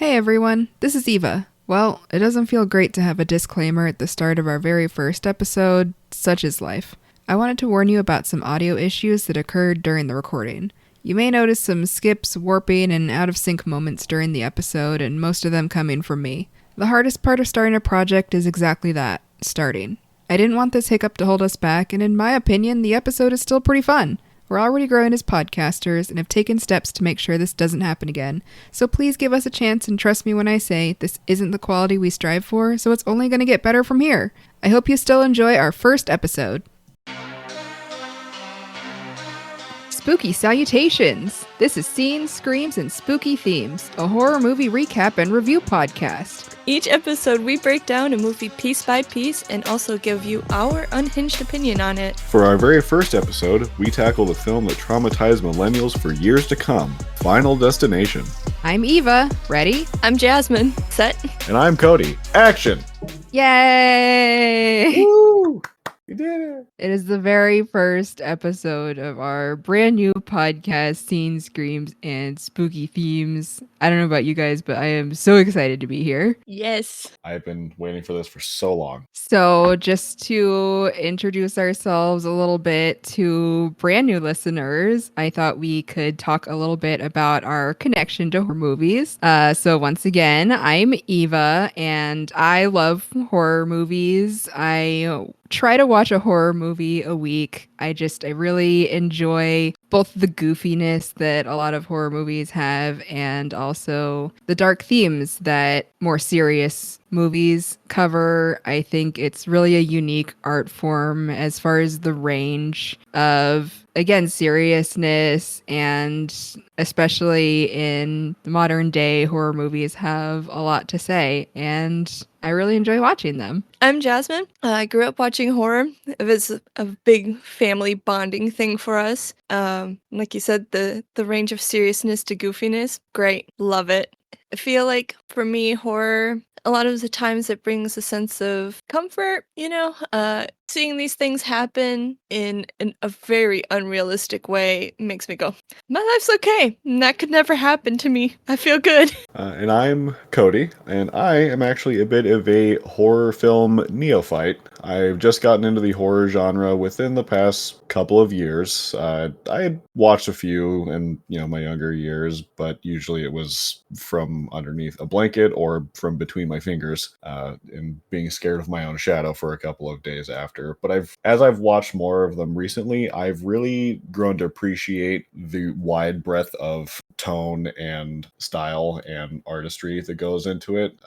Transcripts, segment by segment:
Hey everyone, this is Eva. Well, it doesn't feel great to have a disclaimer at the start of our very first episode, such is life. I wanted to warn you about some audio issues that occurred during the recording. You may notice some skips, warping, and out of sync moments during the episode, and most of them coming from me. The hardest part of starting a project is exactly that, starting. I didn't want this hiccup to hold us back, and in my opinion, the episode is still pretty fun. We're already growing as podcasters and have taken steps to make sure this doesn't happen again. So please give us a chance and trust me when I say this isn't the quality we strive for, so it's only going to get better from here. I hope you still enjoy our first episode. Spooky salutations! This is Scenes, Screams, and Spooky Themes, a horror movie recap and review podcast. Each episode, we break down a movie piece by piece and also give you our unhinged opinion on it. For our very first episode, we tackle the film that traumatized millennials for years to come, Final Destination. I'm Eva. Ready? I'm Jasmine. Set? And I'm Cody. Action! Yay! Woo! We did it! It is the very first episode of our brand new podcast, Scenes, Screams, and Spooky Themes. I don't know about you guys, but I am so excited to be here. Yes. I've been waiting for this for so long. So just to introduce ourselves a little bit to brand new listeners, I thought we could talk a little bit about our connection to horror movies. So once again, I'm Eva, and I love horror movies. I try to watch a horror movie a week. I really enjoy both the goofiness that a lot of horror movies have and also the dark themes that more serious movies cover. I think it's really a unique art form as far as the range of, again, seriousness, and especially in the modern day, horror movies have a lot to say, and I really enjoy watching them. I'm Jasmine. I grew up watching horror. It was a big family bonding thing for us. Like you said, the range of seriousness to goofiness, great, love it. I feel like for me, horror, a lot of the times it brings a sense of comfort, seeing these things happen in a very unrealistic way makes me go, my life's okay. And that could never happen to me. I feel good. And I'm Cody, and I am actually a bit of a horror film neophyte. I've just gotten into the horror genre within the past couple of years. I had watched a few in my younger years, but usually it was from underneath a blanket or from between my fingers, and being scared of my own shadow for a couple of days after. But as I've watched more of them recently, I've really grown to appreciate the wide breadth of tone and style and artistry that goes into it.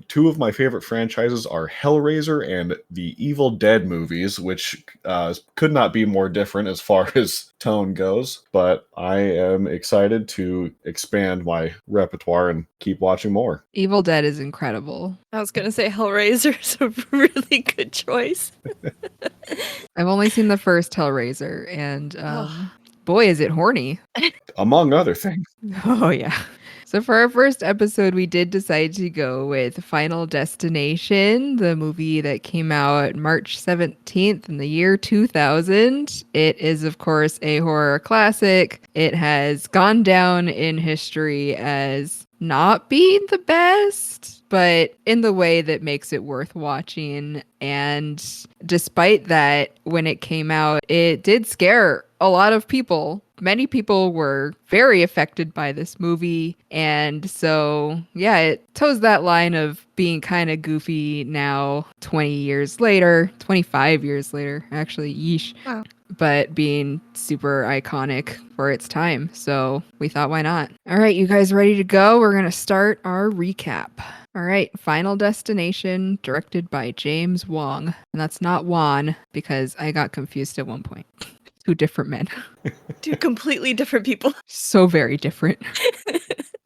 Two of my favorite franchises are Hellraiser and the Evil Dead movies, which could not be more different as far as tone goes, but I am excited to expand my repertoire and keep watching more. Evil Dead is incredible. I was going to say Hellraiser is a really good choice. I've only seen the first Hellraiser, and boy, is it horny. Among other things. Oh, yeah. So for our first episode, we did decide to go with Final Destination, the movie that came out March 17th in the year 2000. It is, of course, a horror classic. It has gone down in history as not being the best, but in the way that makes it worth watching. And despite that, when it came out, it did scare a lot of people. Many people were very affected by this movie. And so, yeah, it toes that line of being kind of goofy now, 20 years later, 25 years later, actually, yeesh. Wow. But being super iconic for its time. So we thought, why not? All right, you guys ready to go? We're going to start our recap. All right, Final Destination, directed by James Wong. And that's not Wan, because I got confused at one point. Two different men. Two completely different people. So very different.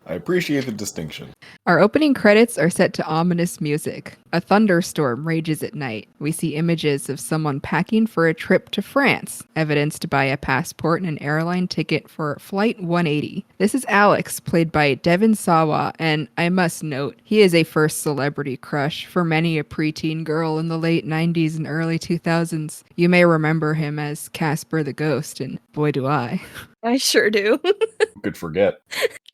I appreciate the distinction. Our opening credits are set to ominous music. A thunderstorm rages at night. We see images of someone packing for a trip to France, evidenced by a passport and an airline ticket for Flight 180. This is Alex, played by Devin Sawa, and I must note, he is a first celebrity crush for many a preteen girl in the late 90s and early 2000s. You may remember him as Casper the Ghost, and boy do I. I sure do. Could forget.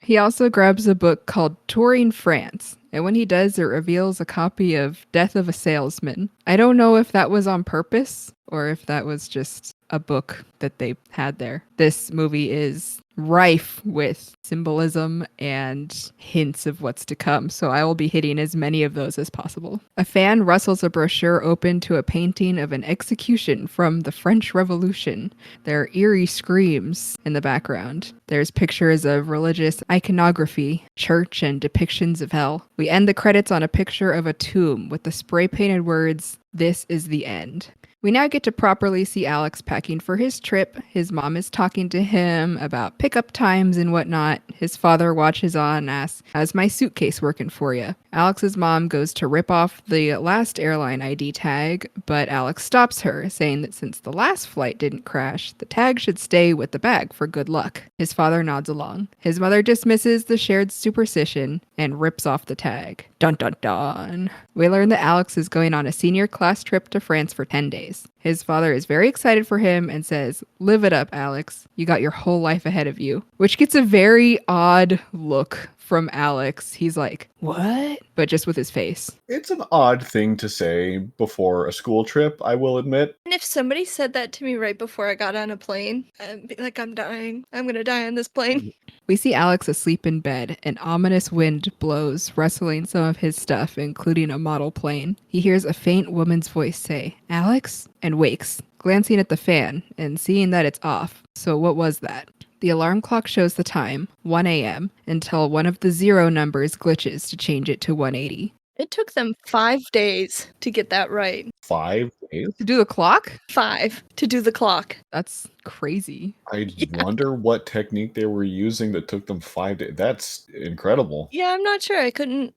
He also grabs a book called Touring France, and when he does, it reveals a copy of Death of a Salesman. I don't know if that was on purpose or if that was just a book that they had there. This movie is rife with symbolism and hints of what's to come, so I will be hitting as many of those as possible. A fan rustles a brochure open to a painting of an execution from the French Revolution. There are eerie screams in the background. There's pictures of religious iconography, church, and depictions of hell. We end the credits on a picture of a tomb with the spray painted words, "This is the end." We now get to properly see Alex packing for his trip. His mom is talking to him about pickup times and whatnot. His father watches on and asks, "How's my suitcase working for you?" Alex's mom goes to rip off the last airline ID tag, but Alex stops her, saying that since the last flight didn't crash, the tag should stay with the bag for good luck. His father nods along. His mother dismisses the shared superstition and rips off the tag. Dun dun dun. We learn that Alex is going on a senior class trip to France for 10 days. His father is very excited for him and says, "Live it up, Alex. You got your whole life ahead of you." Which gets a very odd look from Alex. He's like, "What?" But just with his face. It's an odd thing to say before a school trip, I will admit. And if somebody said that to me right before I got on a plane, I'd be like, I'm dying. I'm gonna die on this plane. We see Alex asleep in bed. An ominous wind blows, rustling some of his stuff, including a model plane. He hears a faint woman's voice say, "Alex?" and wakes, glancing at the fan and seeing that it's off. So what was that? The alarm clock shows the time, 1 a.m., until one of the 0 numbers glitches to change it to 180. It took them 5 days to get that right. 5 days? To do the clock? 5 to do the clock. That's crazy. I wonder what technique they were using that took them 5 days. That's incredible. Yeah, I'm not sure. I couldn't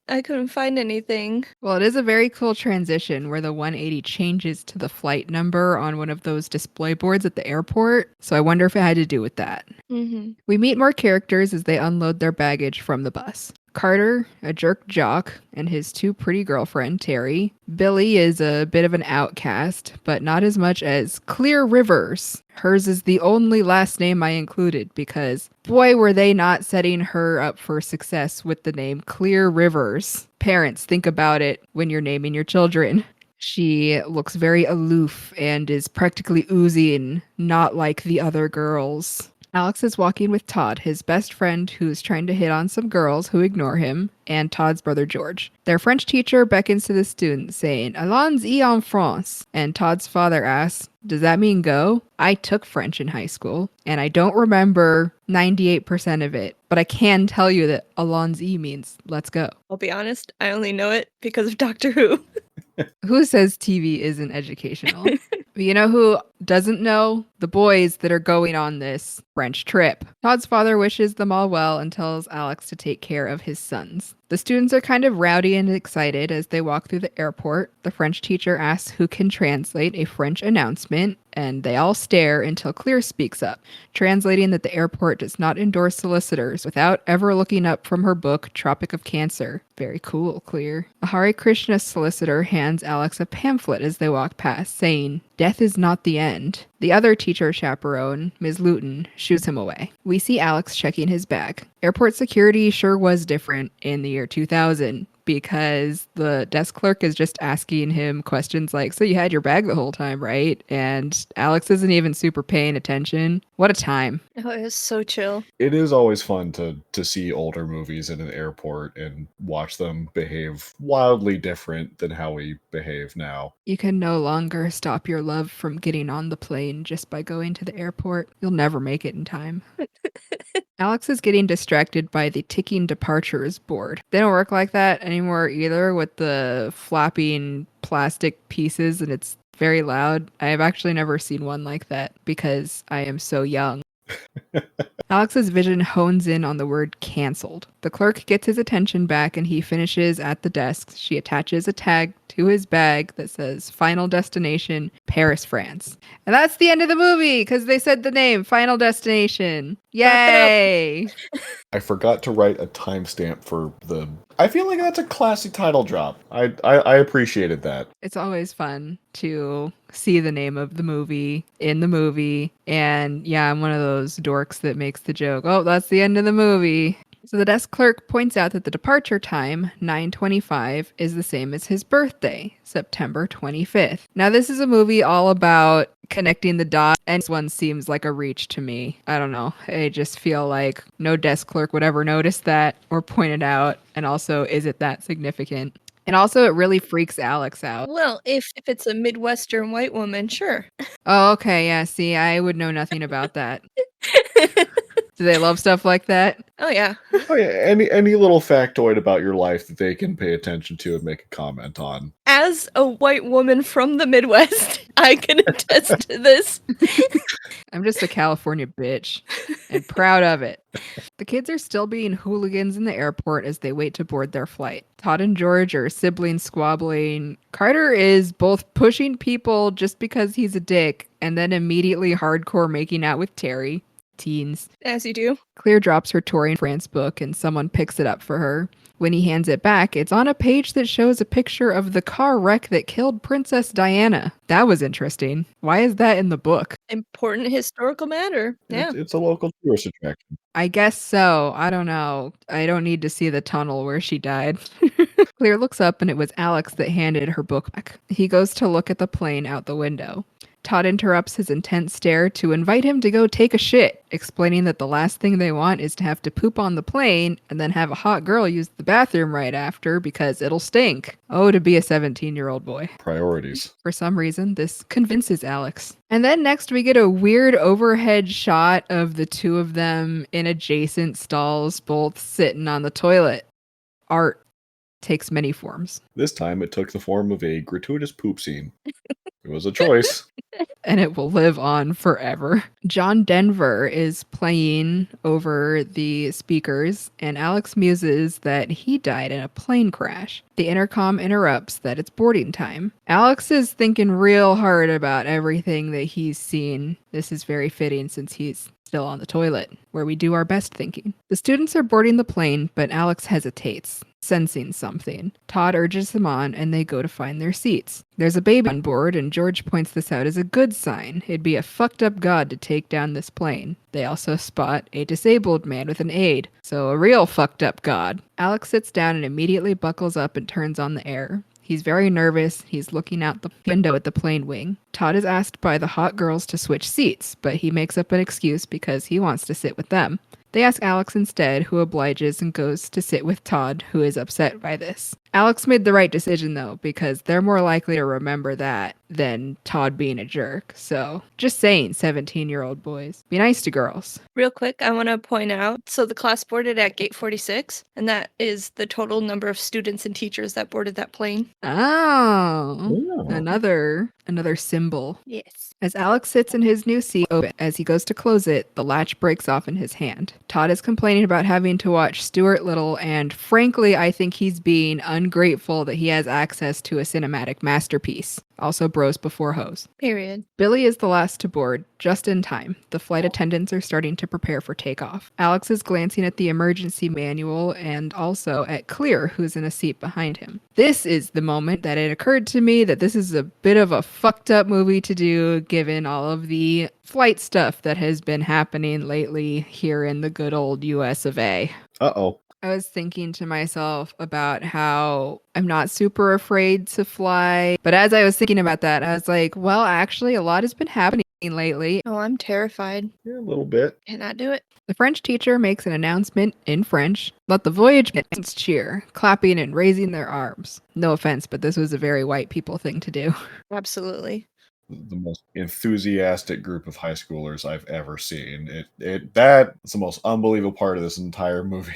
find anything. Well, it is a very cool transition where the 180 changes to the flight number on one of those display boards at the airport. So I wonder if it had to do with that. Mm-hmm. We meet more characters as they unload their baggage from the bus. Carter, a jerk jock, and his 2 pretty girlfriend, Terry. Billy is a bit of an outcast, but not as much as Clear Rivers. Hers is the only last name I included because, boy, were they not setting her up for success with the name Clear Rivers. Parents, think about it when you're naming your children. She looks very aloof and is practically oozing, not like the other girls. Alex is walking with Todd, his best friend who's trying to hit on some girls who ignore him, and Todd's brother George. Their French teacher beckons to the students, saying, "Allons-y en France." And Todd's father asks, "Does that mean go?" I took French in high school, and I don't remember 98% of it, but I can tell you that allons-y means let's go. I'll be honest, I only know it because of Doctor Who. Who says TV isn't educational? You know who doesn't know? The boys that are going on this French trip. Todd's father wishes them all well and tells Alex to take care of his sons. The students are kind of rowdy and excited as they walk through the airport. The French teacher asks who can translate a French announcement, and they all stare until Clear speaks up, translating that the airport does not endorse solicitors without ever looking up from her book, Tropic of Cancer. Very cool, Clear. A Hare Krishna solicitor hands Alex a pamphlet as they walk past, saying, "Death is not the end." The other teacher chaperone, Ms. Luton, shoos him away. We see Alex checking his bag. Airport security sure was different in the year 2000 because the desk clerk is just asking him questions like, "So you had your bag the whole time, right?" And Alex isn't even super paying attention. What a time. Oh, it was so chill. It is always fun to see older movies in an airport and watch them behave wildly different than how we behave now. You can no longer stop your love from getting on the plane just by going to the airport. You'll never make it in time. Alex is getting distracted by the ticking departures board. They don't work like that anymore either with the flapping plastic pieces, and it's very loud. I have actually never seen one like that because I am so young. Alex's vision hones in on the word canceled. The clerk gets his attention back and he finishes at the desk. She attaches a tag to his bag that says Final Destination, Paris, France. And that's the end of the movie because they said the name, Final Destination. Yay! I forgot to write a timestamp for the... I feel like that's a classic title drop. I appreciated that. It's always fun to see the name of the movie in the movie. And yeah, I'm one of those dorks that makes the joke, "Oh, that's the end of the movie." So the desk clerk points out that the departure time, 9:25, is the same as his birthday, September 25th. Now this is a movie all about connecting the dots, and this one seems like a reach to me. I don't know. I just feel like no desk clerk would ever notice that or point it out, and also is it that significant? And also it really freaks Alex out. Well, if it's a Midwestern white woman, sure. Oh, okay, yeah, see, I would know nothing about that. Do they love stuff like that? Oh yeah. Oh yeah, any little factoid about your life that they can pay attention to and make a comment on. As a white woman from the Midwest, I can attest to this. I'm just a California bitch and proud of it. The kids are still being hooligans in the airport as they wait to board their flight. Todd and George are siblings squabbling. Carter is both pushing people just because he's a dick and then immediately hardcore making out with Terry. Teens. As you do. Claire drops her touring France book and someone picks it up for her. When he hands it back, it's on a page that shows a picture of the car wreck that killed Princess Diana. That was interesting. Why is that in the book? Important historical matter. Yeah. It's a local tourist attraction. I guess so. I don't know. I don't need to see the tunnel where she died. Claire looks up and it was Alex that handed her book back. He goes to look at the plane out the window. Todd interrupts his intense stare to invite him to go take a shit, explaining that the last thing they want is to have to poop on the plane and then have a hot girl use the bathroom right after because it'll stink. Oh, to be a 17-year-old boy. Priorities. For some reason, this convinces Alex. And then next we get a weird overhead shot of the two of them in adjacent stalls, both sitting on the toilet. Art takes many forms. This time it took the form of a gratuitous poop scene. It was a choice. And it will live on forever. John Denver is playing over the speakers, and Alex muses that he died in a plane crash. The intercom interrupts that it's boarding time. Alex is thinking real hard about everything that he's seen. This is very fitting since he's still on the toilet, where we do our best thinking. The students are boarding the plane, but Alex hesitates, sensing something. Todd urges them on, and they go to find their seats. There's a baby on board, and George points this out as a good sign. It'd be a fucked up god to take down this plane. They also spot a disabled man with an aide, so a real fucked up god. Alex sits down and immediately buckles up and turns on the air. He's very nervous. He's looking out the window at the plane wing. Todd is asked by the hot girls to switch seats, but he makes up an excuse because he wants to sit with them. They ask Alex instead, who obliges and goes to sit with Todd, who is upset by this. Alex made the right decision, though, because they're more likely to remember that than Todd being a jerk. So, just saying, 17-year-old boys. Be nice to girls. Real quick, I want to point out, so the class boarded at gate 46, and that is the total number of students and teachers that boarded that plane. Oh, Ooh. another symbol. Yes. As Alex sits in his new seat, as he goes to close it, the latch breaks off in his hand. Todd is complaining about having to watch Stuart Little, and frankly, I think he's being ungrateful that he has access to a cinematic masterpiece. Also bros before hoes. Period. Billy is the last to board, just in time. The flight attendants are starting to prepare for takeoff. Alex is glancing at the emergency manual and also at Clear, who's in a seat behind him. This is the moment that it occurred to me that this is a bit of a fucked up movie to do, given all of the flight stuff that has been happening lately here in the good old US of A. Uh-oh. I was thinking to myself about how I'm not super afraid to fly. But as I was thinking about that, I was like, well, actually, a lot has been happening lately. Oh, I'm terrified. Yeah, a little bit. Cannot do it. The French teacher makes an announcement in French. Let the voyage begins cheer, clapping and raising their arms. No offense, but this was a very white people thing to do. Absolutely. The most enthusiastic group of high schoolers I've ever seen. That's the most unbelievable part of this entire movie.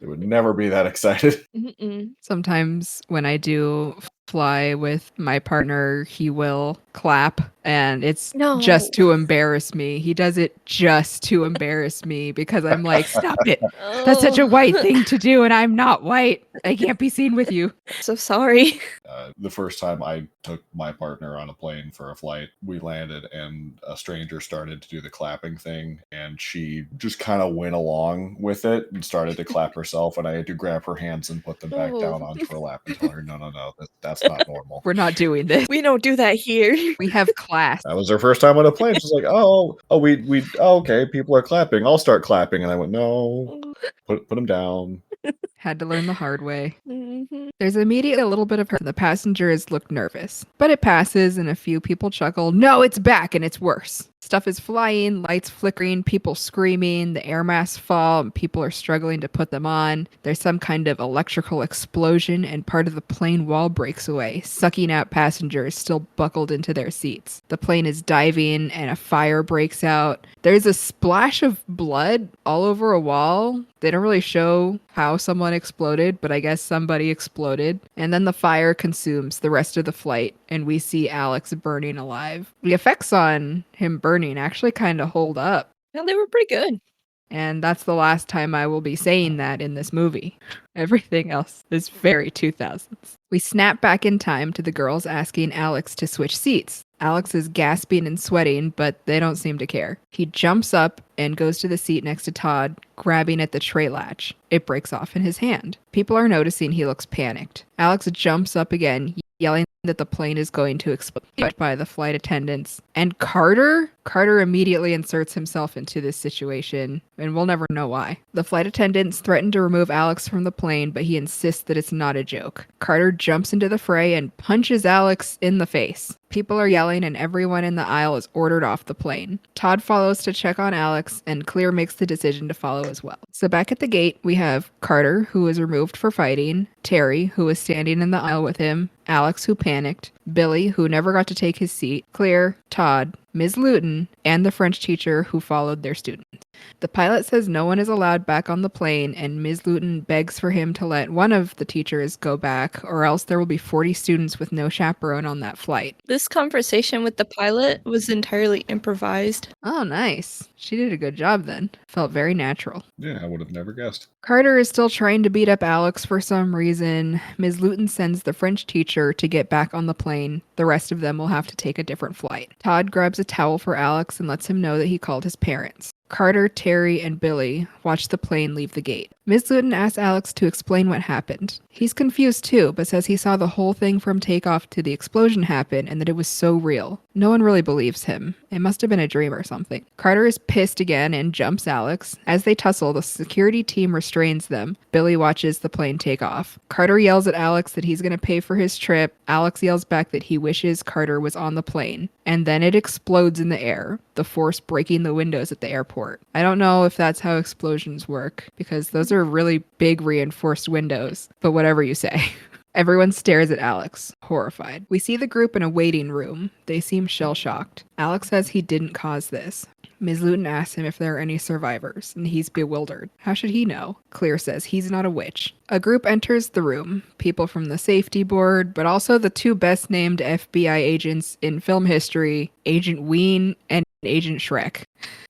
They would never be that excited. Mm-mm. Sometimes when I do fly with my partner, he will clap, and it's No. just to embarrass me. He does it just to embarrass me because I'm like, stop it. That's such a white thing to do, and I'm not white. I can't be seen with you. So sorry. The first time I took my partner on a plane for a flight, we landed and a stranger started to do the clapping thing, and she just kind of went along with it and started to clap herself, and I had to grab her hands and put them back down onto her lap and tell her, no, that's not normal. We're not doing this. We don't do that here. We have class. That was her first time on a plane. She's like, okay, people are clapping. I'll start clapping. And I went, no. Put him down. Had to learn the hard way. Mhm. There's immediately a little bit of hurt. The passengers look nervous, but it passes and a few people chuckle. No, it's back and it's worse. Stuff is flying, lights flickering, people screaming, the air masks fall, and people are struggling to put them on. There's some kind of electrical explosion, and part of the plane wall breaks away, sucking out passengers still buckled into their seats. The plane is diving, and a fire breaks out. There's a splash of blood all over a wall. They don't really show how someone exploded, but I guess somebody exploded. And then the fire consumes the rest of the flight, and we see Alex burning alive. The effects on him burning actually kind of hold up. Yeah, they were pretty good. And that's the last time I will be saying that in this movie. Everything else is very 2000s. We snap back in time to the girls asking Alex to switch seats. Alex is gasping and sweating, but they don't seem to care. He jumps up and goes to the seat next to Todd, grabbing at the tray latch. It breaks off in his hand. People are noticing he looks panicked. Alex jumps up again, yelling that the plane is going to explode by the flight attendants. And Carter immediately inserts himself into this situation, and we'll never know why. The flight attendants threaten to remove Alex from the plane, but he insists that it's not a joke. Carter jumps into the fray and punches Alex in the face. People are yelling and everyone in the aisle is ordered off the plane. Todd follows to check on Alex, and Clear makes the decision to follow as well. So back at the gate, we have Carter, who was removed for fighting, Terry, who was standing in the aisle with him, Alex, who panicked, Billy, who never got to take his seat, Clear, Todd, Ms. Luton, and the French teacher who followed their student. The pilot says no one is allowed back on the plane, and Ms. Luton begs for him to let one of the teachers go back, or else there will be 40 students with no chaperone on that flight. This conversation with the pilot was entirely improvised. Oh, nice. She did a good job then. Felt very natural. Yeah, I would have never guessed. Carter is still trying to beat up Alex for some reason. Ms. Luton sends the French teacher to get back on the plane. The rest of them will have to take a different flight. Todd grabs a towel for Alex and lets him know that he called his parents. Carter, Terry, and Billy watch the plane leave the gate. Ms. Luton asks Alex to explain what happened. He's confused too, but says he saw the whole thing from takeoff to the explosion happen and that it was so real. No one really believes him. It must have been a dream or something. Carter is pissed again and jumps Alex. As they tussle, the security team restrains them. Billy watches the plane take off. Carter yells at Alex that he's going to pay for his trip. Alex yells back that he wishes Carter was on the plane. And then it explodes in the air, the force breaking the windows at the airport. I don't know if that's how explosions work, because those are really big reinforced windows, but whatever you say. Everyone stares at Alex, horrified. We see the group in a waiting room. They seem shell-shocked. Alex says he didn't cause this. Ms. Luton asks him if there are any survivors, and he's bewildered. How should he know? Clear says he's not a witch. A group enters the room. People from the safety board, but also the two best-named FBI agents in film history, Agent Ween and Agent Shrek.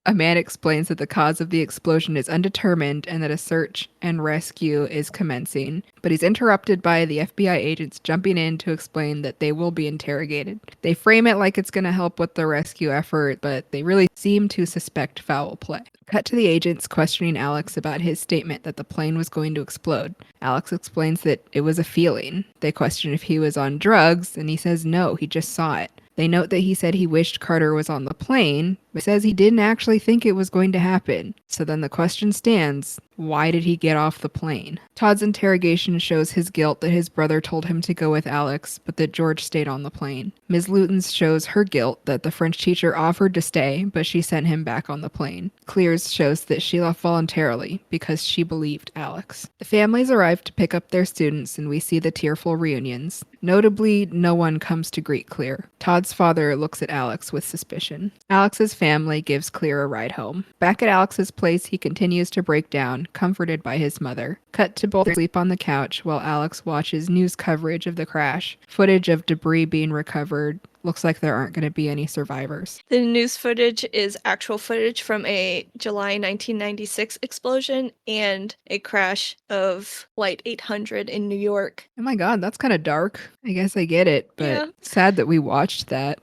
A man explains that the cause of the explosion is undetermined and that a search and rescue is commencing, but he's interrupted by the FBI agents jumping in to explain that they will be interrogated. They frame it like it's going to help with the rescue effort, but they really seem to suspect foul play. Cut to the agents questioning Alex about his statement that the plane was going to explode. Alex explains that it was a feeling. They question if he was on drugs, and he says no, he just saw it. They note that he said he wished Carter was on the plane, but says he didn't actually think it was going to happen. So then the question stands, why did he get off the plane? Todd's interrogation shows his guilt that his brother told him to go with Alex, but that George stayed on the plane. Ms. Luton's shows her guilt that the French teacher offered to stay, but she sent him back on the plane. Clear's shows that she left voluntarily because she believed Alex. The families arrive to pick up their students, and we see the tearful reunions. Notably, no one comes to greet Clear. Todd's father looks at Alex with suspicion. Alex's family gives Clear a ride home. Back at Alex's place, he continues to break down, comforted by his mother. Cut to both sleep on the couch while Alex watches news coverage of the crash. Footage of debris being recovered. Looks like there aren't going to be any survivors. The news footage is actual footage from a July 1996 explosion and a crash of Flight 800 in New York. Oh my god, that's kind of dark. I guess I get it, but Yeah. sad that we watched that.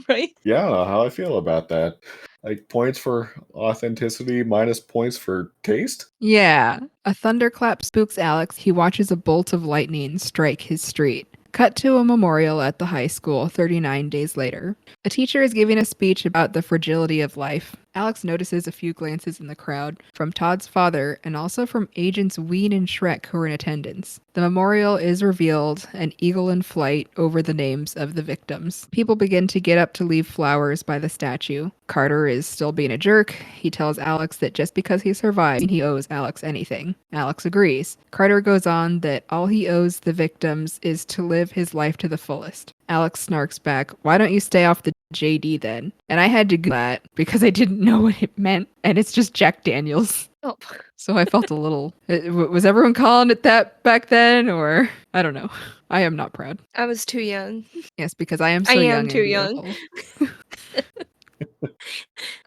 Right? Yeah, I don't know how I feel about that. Like, points for authenticity minus points for taste? Yeah. A thunderclap spooks Alex. He watches a bolt of lightning strike his street. Cut to a memorial at the high school 39 days later. A teacher is giving a speech about the fragility of life. Alex notices a few glances in the crowd from Todd's father and also from Agents Ween and Shrek who are in attendance. The memorial is revealed, an eagle in flight over the names of the victims. People begin to get up to leave flowers by the statue. Carter is still being a jerk. He tells Alex that just because he survived, he owes Alex anything. Alex agrees. Carter goes on that all he owes the victims is to live his life to the fullest. Alex snarks back, "Why don't you stay off the JD then?" And I had to Google that because I didn't know what it meant, and it's just Jack Daniels. Oh, So I felt a little. Was everyone calling it that back then, or I don't know. I am not proud. I was too young. Yes, because I am I so am young too and young. beautiful.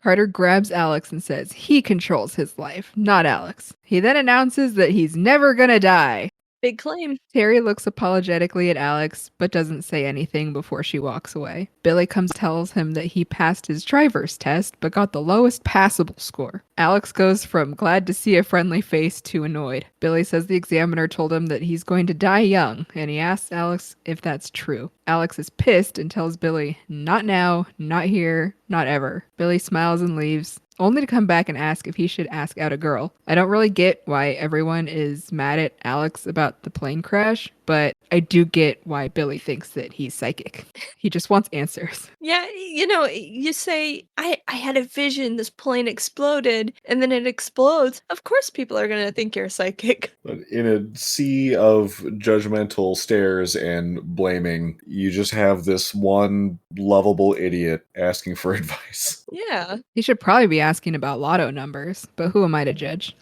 Carter grabs Alex and says he controls his life, not Alex. He then announces that he's never gonna die. Big claim. Terry looks apologetically at Alex, but doesn't say anything before she walks away. Billy tells him that he passed his driver's test, but got the lowest passable score. Alex goes from glad to see a friendly face to annoyed. Billy says the examiner told him that he's going to die young, and he asks Alex if that's true. Alex is pissed and tells Billy, "Not now, not here, not ever." Billy smiles and leaves, only to come back and ask if he should ask out a girl. I don't really get why everyone is mad at Alex about the plane crash, but I do get why Billy thinks that he's psychic. He just wants answers. Yeah, you say, I had a vision, this plane exploded, and then it explodes. Of course people are going to think you're psychic. But in a sea of judgmental stares and blaming, you just have this one lovable idiot asking for advice. Yeah. He should probably be asking about lotto numbers, but who am I to judge?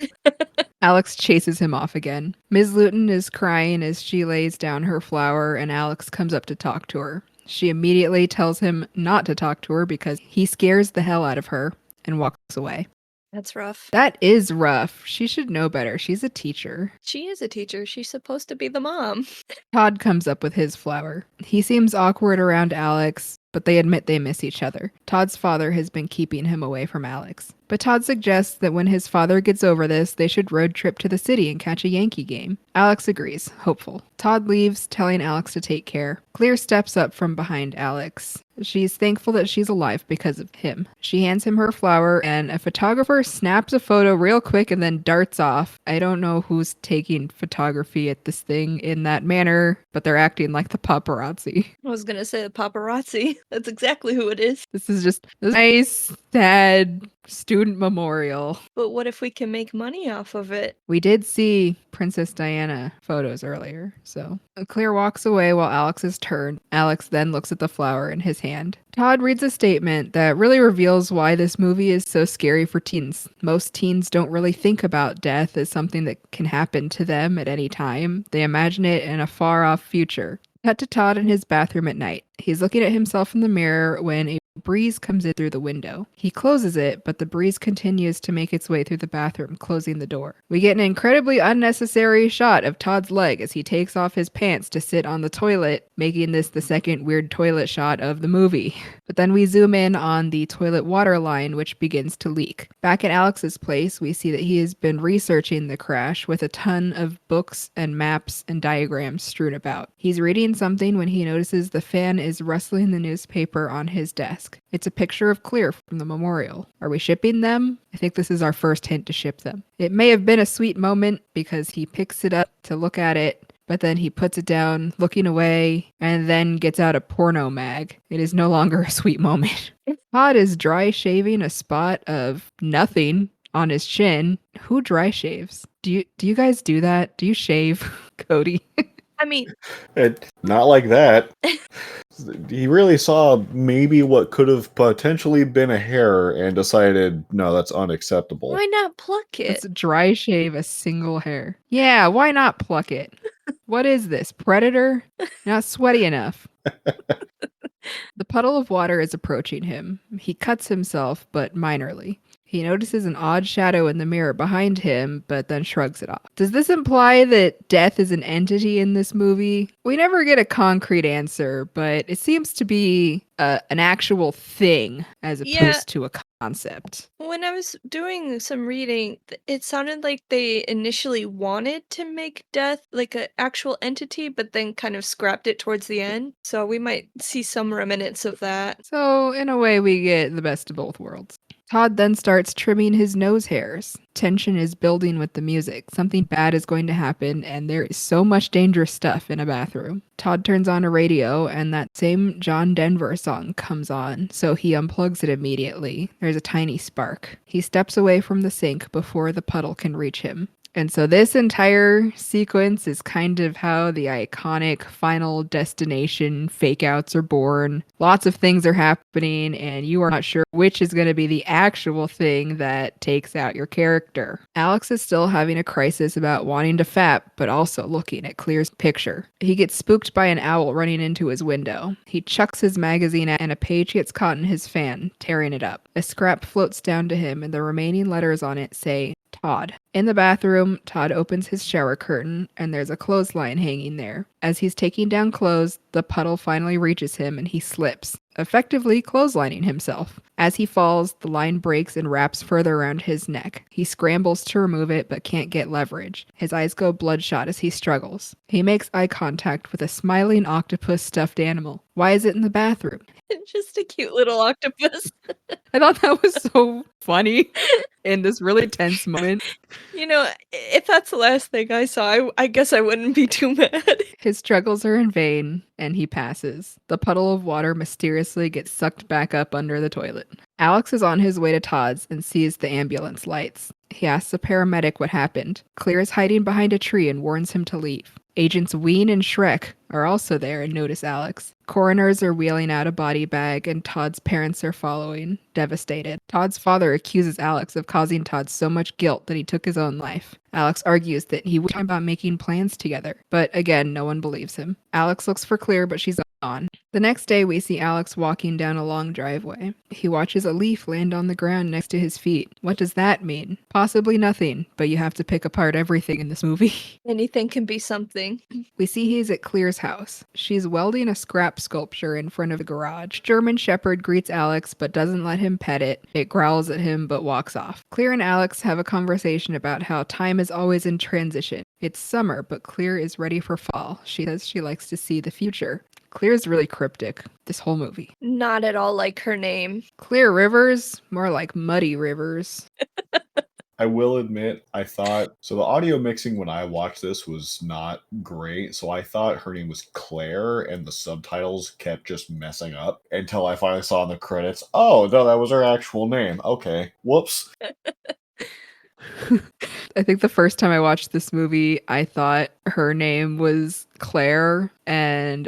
Alex chases him off again. Ms. Luton is crying as she lays down her flower and Alex comes up to talk to her. She immediately tells him not to talk to her because he scares the hell out of her and walks away. That's rough. That is rough. She should know better. She's a teacher. She is a teacher. She's supposed to be the mom. Todd comes up with his flower. He seems awkward around Alex, but they admit they miss each other. Todd's father has been keeping him away from Alex. But Todd suggests that when his father gets over this, they should road trip to the city and catch a Yankee game. Alex agrees, hopeful. Todd leaves, telling Alex to take care. Clear steps up from behind Alex. She's thankful that she's alive because of him. She hands him her flower, and a photographer snaps a photo real quick and then darts off. I don't know who's taking photography at this thing in that manner, but they're acting like the paparazzi. I was going to say the paparazzi. That's exactly who it is. This is just a nice, sad student memorial. But what if we can make money off of it? We did see Princess Diana photos earlier, so. Claire walks away while Alex is turned. Alex then looks at the flower in his hand. Todd reads a statement that really reveals why this movie is so scary for teens. Most teens don't really think about death as something that can happen to them at any time. They imagine it in a far-off future. Cut to Todd in his bathroom at night. He's looking at himself in the mirror when a breeze comes in through the window. He closes it, but the breeze continues to make its way through the bathroom, closing the door. We get an incredibly unnecessary shot of Todd's leg as he takes off his pants to sit on the toilet, making this the second weird toilet shot of the movie. But then we zoom in on the toilet water line, which begins to leak. Back at Alex's place, we see that he has been researching the crash with a ton of books and maps and diagrams strewn about. He's reading something when he notices the fan is rustling the newspaper on his desk. It's a picture of Clear from the memorial. Are we shipping them? I think this is our first hint to ship them. It may have been a sweet moment because he picks it up to look at it, but then he puts it down, looking away, and then gets out a porno mag. It is no longer a sweet moment. Todd is dry shaving a spot of nothing on his chin. Who dry shaves? Do you guys do that? Do you shave, Cody? I mean, Not like that. He really saw maybe what could have potentially been a hair and decided, no, that's unacceptable. why not pluck it? Let's dry shave a single hair. Yeah, why not pluck it? What is this, Predator? Not sweaty enough. The puddle of water is approaching him. He cuts himself, but minorly. He notices an odd shadow in the mirror behind him, but then shrugs it off. Does this imply that death is an entity in this movie? We never get a concrete answer, but it seems to be an actual thing as opposed to a concept. When I was doing some reading, it sounded like they initially wanted to make death like an actual entity, but then kind of scrapped it towards the end. So we might see some remnants of that. So, in a way, we get the best of both worlds. Todd then starts trimming his nose hairs. Tension is building with the music. Something bad is going to happen, and there is so much dangerous stuff in a bathroom. Todd turns on a radio, and that same John Denver song comes on, so he unplugs it immediately. There's a tiny spark. He steps away from the sink before the puddle can reach him. And so this entire sequence is kind of how the iconic Final Destination fake outs are born. Lots of things are happening, and you are not sure which is going to be the actual thing that takes out your character. Alex is still having a crisis about wanting to fap, but also looking at Clear's picture. He gets spooked by an owl running into his window. He chucks his magazine at, and a page gets caught in his fan, tearing it up. A scrap floats down to him, and the remaining letters on it say, Todd. In the bathroom, Todd opens his shower curtain, and there's a clothesline hanging there. As he's taking down clothes, the puddle finally reaches him and he slips, effectively clotheslining himself. As he falls, the line breaks and wraps further around his neck. He scrambles to remove it but can't get leverage. His eyes go bloodshot as he struggles. He makes eye contact with a smiling octopus stuffed animal. Why is it in the bathroom? Just a cute little octopus. I thought that was so funny in this really tense moment. You know, if that's the last thing I saw, I guess I wouldn't be too mad. His struggles are in vain, and he passes. The puddle of water mysteriously gets sucked back up under the toilet. Alex is on his way to Todd's and sees the ambulance lights. He asks a paramedic what happened. Clear is hiding behind a tree and warns him to leave. Agents Ween and Shrek are also there and notice Alex. Coroners are wheeling out a body bag, and Todd's parents are following, devastated. Todd's father accuses Alex of causing Todd so much guilt that he took his own life. Alex argues that he was talking about making plans together, but again, no one believes him. Alex looks for Clear, but she's gone. The next day, we see Alex walking down a long driveway. He watches a leaf land on the ground next to his feet. What does that mean? Possibly nothing, but you have to pick apart everything in this movie. Anything can be something. We see he's at Clear's house. She's welding a scrap sculpture in front of the garage. German Shepherd greets Alex but doesn't let him pet it. It growls at him but walks off. Clear and Alex have a conversation about how time is always in transition. It's summer, but Clear is ready for fall. She says she likes to see the future. Clear's really cryptic, this whole movie. Not at all like her name. Clear Rivers, more like Muddy Rivers. I will admit, I thought, so the audio mixing when I watched this was not great, so I thought her name was Claire, and the subtitles kept just messing up until I finally saw in the credits, oh, no, that was her actual name. Okay, whoops. I think the first time I watched this movie, I thought her name was Claire, and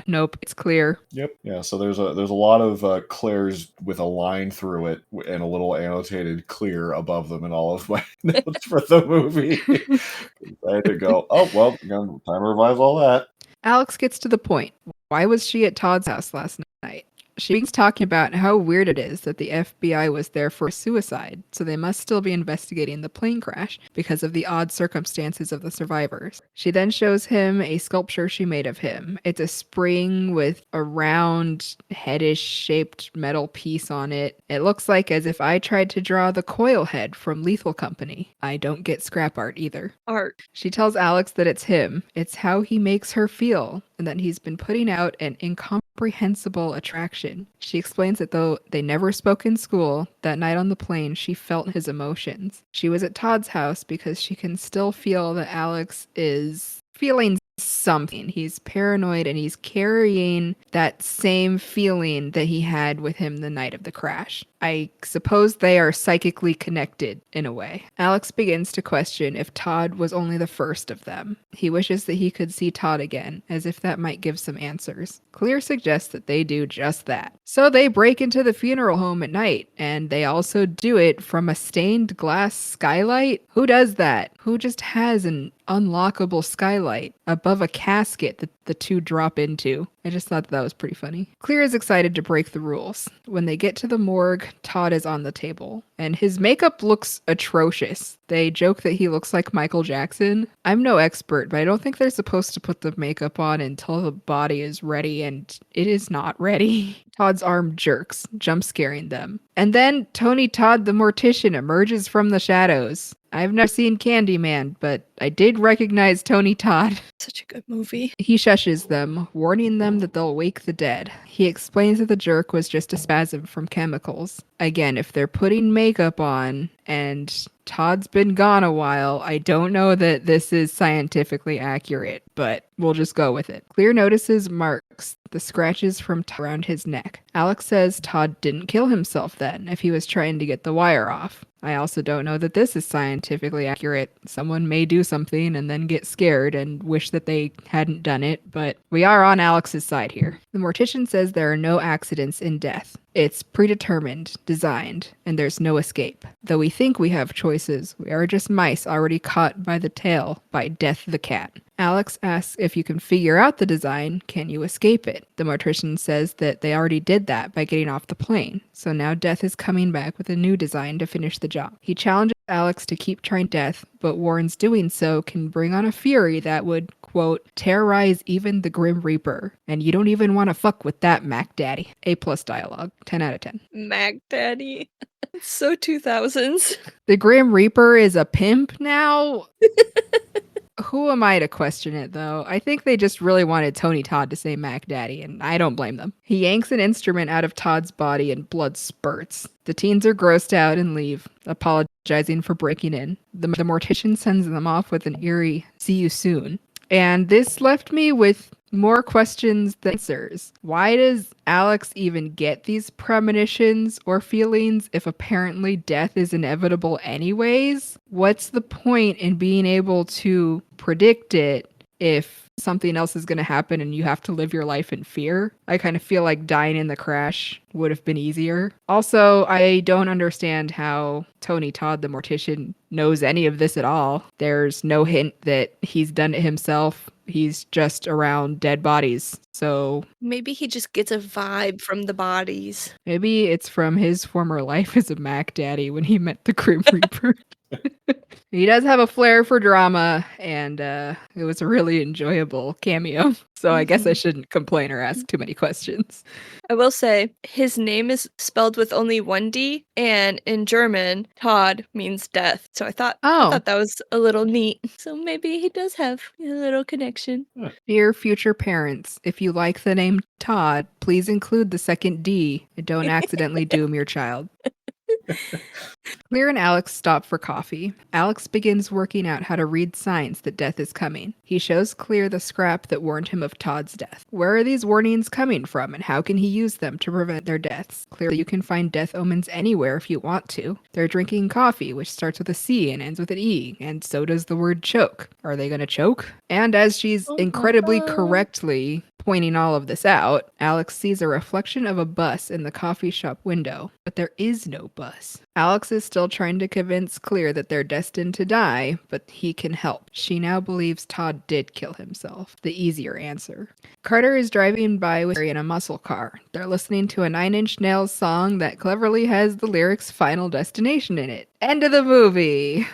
nope, it's Clear. Yep. Yeah. So there's a lot of Claire's with a line through it and a little annotated clear above them in all of my notes for the movie. I had to go, oh well, time to revise all that. Alex gets to the point. Why was she at Todd's house last night? She begins talking about how weird it is that the FBI was there for a suicide, so they must still be investigating the plane crash because of the odd circumstances of the survivors. She then shows him a sculpture she made of him. It's a spring with a round, headish shaped metal piece on it. It looks like as if I tried to draw the coil head from Lethal Company. I don't get scrap art either. Art. She tells Alex that it's him. It's how he makes her feel, and that he's been putting out an incomprehensible attraction. She explains that though they never spoke in school, that night on the plane she felt his emotions. She was at Todd's house because she can still feel that Alex is feeling something. He's paranoid and he's carrying that same feeling that he had with him the night of the crash. I suppose they are psychically connected in a way. Alex begins to question if Todd was only the first of them. He wishes that he could see Todd again, as if that might give some answers. Clear suggests that they do just that. So they break into the funeral home at night, and they also do it from a stained glass skylight. Who does that? Who just has an unlockable skylight above a casket that the two drop into? I just thought that was pretty funny. Clear is excited to break the rules. When they get to the morgue, Todd is on the table, and his makeup looks atrocious. They joke that he looks like Michael Jackson. I'm no expert, but I don't think they're supposed to put the makeup on until the body is ready, and it is not ready. Todd's arm jerks, jump scaring them. And then Tony Todd the mortician emerges from the shadows. I've never seen Candyman, but I did recognize Tony Todd. Such a good movie. He shushes them, warning them that they'll wake the dead. He explains that the jerk was just a spasm from chemicals. Again, if they're putting makeup on and Todd's been gone a while, I don't know that this is scientifically accurate, but we'll just go with it. Clear notices marks the scratches from around his neck. Alex says Todd didn't kill himself then if he was trying to get the wire off. I also don't know that this is scientifically accurate. Someone may do something and then get scared and wish that they hadn't done it, but we are on Alex's side here. The mortician says there are no accidents in death. It's predetermined, designed, and there's no escape. Though we think we have choices, we are just mice already caught by the tail by Death the cat. Alex asks if you can figure out the design, can you escape it? The mortician says that they already did that by getting off the plane, so now Death is coming back with a new design to finish the job. He challenges Alex to keep trying Death, but warns doing so can bring on a fury that would, quote, terrorize even the Grim Reaper. And you don't even want to fuck with that, Mac Daddy. A+ dialogue, 10 out of 10. Mac Daddy. It's so 2000s. The Grim Reaper is a pimp now? Who am I to question it, though? I think they just really wanted Tony Todd to say Mac Daddy, and I don't blame them. He yanks an instrument out of Todd's body and blood spurts. The teens are grossed out and leave, apologizing for breaking in. The mortician sends them off with an eerie, see you soon. And this left me with more questions than answers. Why does Alex even get these premonitions or feelings if apparently death is inevitable anyways? What's the point in being able to predict it if something else is going to happen and you have to live your life in fear? I kind of feel like dying in the crash would have been easier. Also, I don't understand how Tony Todd, the mortician, knows any of this at all. There's no hint that he's done it himself. He's just around dead bodies. So Maybe he just gets a vibe from the bodies. maybe it's from his former life as a Mac Daddy when he met the Grim Reaper. He does have a flair for drama, and it was a really enjoyable cameo. So I guess I shouldn't complain or ask too many questions. I will say, his name is spelled with only one D, and in German, Todd means death. So I thought that was a little neat. So maybe he does have a little connection. Dear future parents, if you like the name Todd, please include the second D and don't accidentally doom your child. Clear and Alex stop for coffee. Alex begins working out how to read signs that death is coming. He shows Clear the scrap that warned him of Todd's death. Where are these warnings coming from, and how can he use them to prevent their deaths? Clearly, you can find death omens anywhere if you want to. They're drinking coffee, which starts with a C and ends with an E, and so does the word choke. Are they going to choke? And as she's incredibly correctly pointing all of this out, Alex sees a reflection of a bus in the coffee shop window, but there is no bus. Alex is still trying to convince Clear that they're destined to die, but he can help. She now believes Todd did kill himself, the easier answer. Carter is driving by with Harry in a muscle car. They're listening to a Nine Inch Nails song that cleverly has the lyrics Final Destination in it. End of the movie!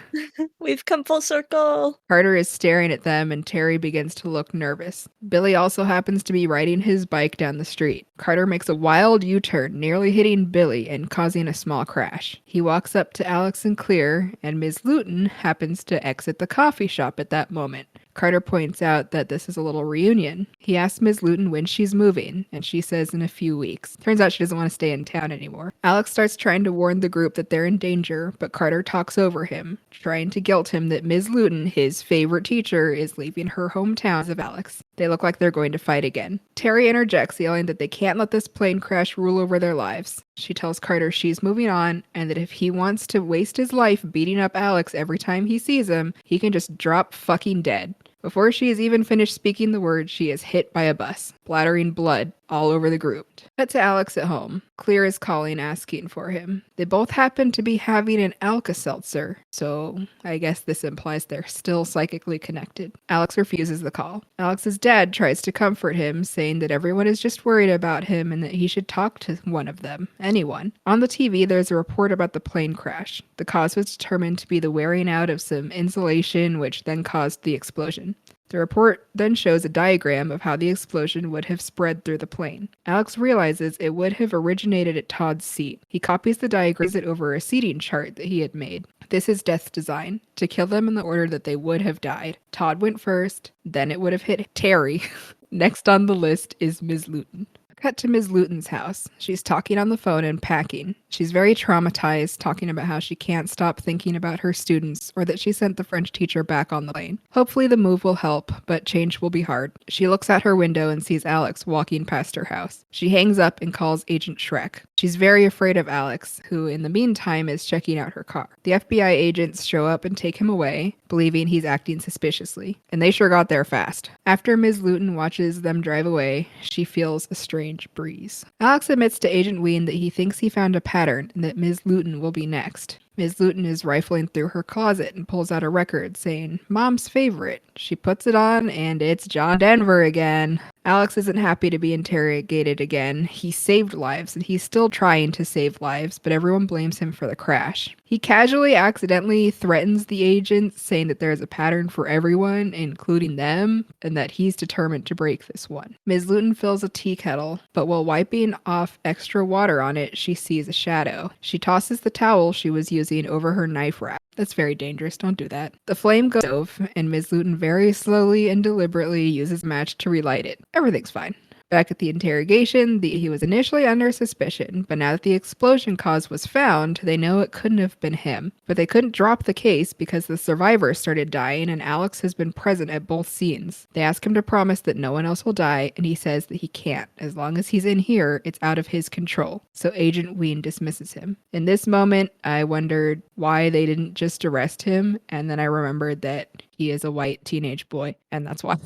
We've come full circle. Carter is staring at them and Terry begins to look nervous. Billy also happens to be riding his bike down the street. Carter makes a wild U-turn, nearly hitting Billy and causing a small crash. He walks up to Alex and Clear, and Ms. Luton happens to exit the coffee shop at that moment. Carter points out that this is a little reunion. He asks Ms. Luton when she's moving, and she says in a few weeks. Turns out she doesn't want to stay in town anymore. Alex starts trying to warn the group that they're in danger, but Carter talks over him, trying to guilt him that Ms. Luton, his favorite teacher, is leaving her hometown of Alex. They look like they're going to fight again. Terry interjects, yelling that they can't let this plane crash rule over their lives. She tells Carter she's moving on, and that if he wants to waste his life beating up Alex every time he sees him, he can just drop fucking dead. Before she has even finished speaking the words, she is hit by a bus, splattering blood all over the group. Cut to Alex at home. Clear is calling, asking for him. They both happen to be having an Alka-Seltzer, so I guess this implies they're still psychically connected. Alex refuses the call. Alex's dad tries to comfort him, saying that everyone is just worried about him and that he should talk to one of them, anyone. On the TV, there's a report about the plane crash. The cause was determined to be the wearing out of some insulation, which then caused the explosion. The report then shows a diagram of how the explosion would have spread through the plane. Alex realizes it would have originated at Todd's seat. He copies the diagram over a seating chart that he had made. This is Death's design, to kill them in the order that they would have died. Todd went first, then it would have hit Terry. Next on the list is Ms. Luton. Cut to Ms. Luton's house. She's talking on the phone and packing. She's very traumatized, talking about how she can't stop thinking about her students or that she sent the French teacher back on the plane. Hopefully the move will help, but change will be hard. She looks out her window and sees Alex walking past her house. She hangs up and calls Agent Shrek. She's very afraid of Alex, who in the meantime is checking out her car. The FBI agents show up and take him away, believing he's acting suspiciously. And they sure got there fast. After Ms. Luton watches them drive away, she feels a strange breeze. Alex admits to Agent Ween that he thinks he found a pattern and that Ms. Luton will be next. Ms. Luton is rifling through her closet and pulls out a record saying, "Mom's favorite." She puts it on and it's John Denver again. Alex isn't happy to be interrogated again. He saved lives and he's still trying to save lives, but everyone blames him for the crash. He casually accidentally threatens the agents, saying that there is a pattern for everyone, including them, and that he's determined to break this one. Ms. Luton fills a tea kettle, but while wiping off extra water on it, she sees a shadow. She tosses the towel she was using over her knife rack. That's very dangerous. Don't do that. The flame goes over, and Ms. Luton very slowly and deliberately uses a match to relight it. Everything's fine. Back at the interrogation, he was initially under suspicion, but now that the explosion cause was found, they know it couldn't have been him. But they couldn't drop the case because the survivors started dying and Alex has been present at both scenes. They ask him to promise that no one else will die, and he says that he can't. As long as he's in here, it's out of his control. So Agent Ween dismisses him. In this moment, I wondered why they didn't just arrest him, and then I remembered that he is a white teenage boy, and that's why.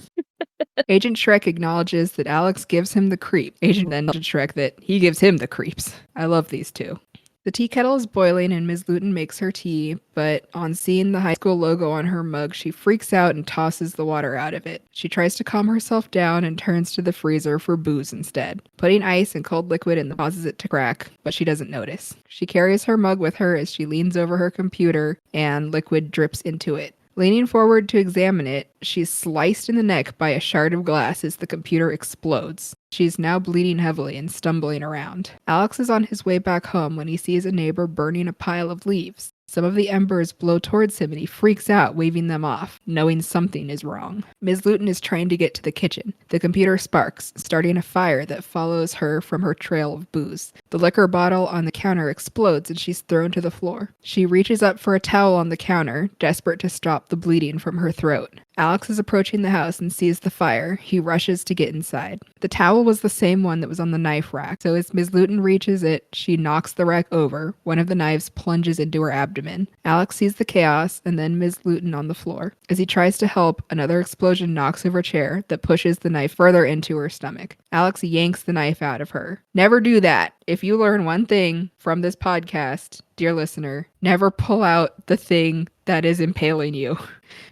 Agent Shrek acknowledges that Alex gives him the creep. Agent Shrek that he gives him the creeps. I love these two. The tea kettle is boiling and Ms. Luton makes her tea, but on seeing the high school logo on her mug, she freaks out and tosses the water out of it. She tries to calm herself down and turns to the freezer for booze instead. Putting ice and cold liquid in causes it to crack, but she doesn't notice. She carries her mug with her as she leans over her computer and liquid drips into it. Leaning forward to examine it, she's sliced in the neck by a shard of glass as the computer explodes. She's now bleeding heavily and stumbling around. Alex is on his way back home when he sees a neighbor burning a pile of leaves. Some of the embers blow towards him and he freaks out, waving them off, knowing something is wrong. Ms. Luton is trying to get to the kitchen. The computer sparks, starting a fire that follows her from her trail of booze. The liquor bottle on the counter explodes and she's thrown to the floor. She reaches up for a towel on the counter, desperate to stop the bleeding from her throat. Alex is approaching the house and sees the fire. He rushes to get inside. The towel was the same one that was on the knife rack, so as Ms. Luton reaches it, she knocks the rack over. One of the knives plunges into her abdomen. Alex sees the chaos and then Ms. Luton on the floor. As he tries to help, another explosion knocks over a chair that pushes the knife further into her stomach. Alex yanks the knife out of her. Never do that. If you learn one thing from this podcast, dear listener, never pull out the thing that is impaling you.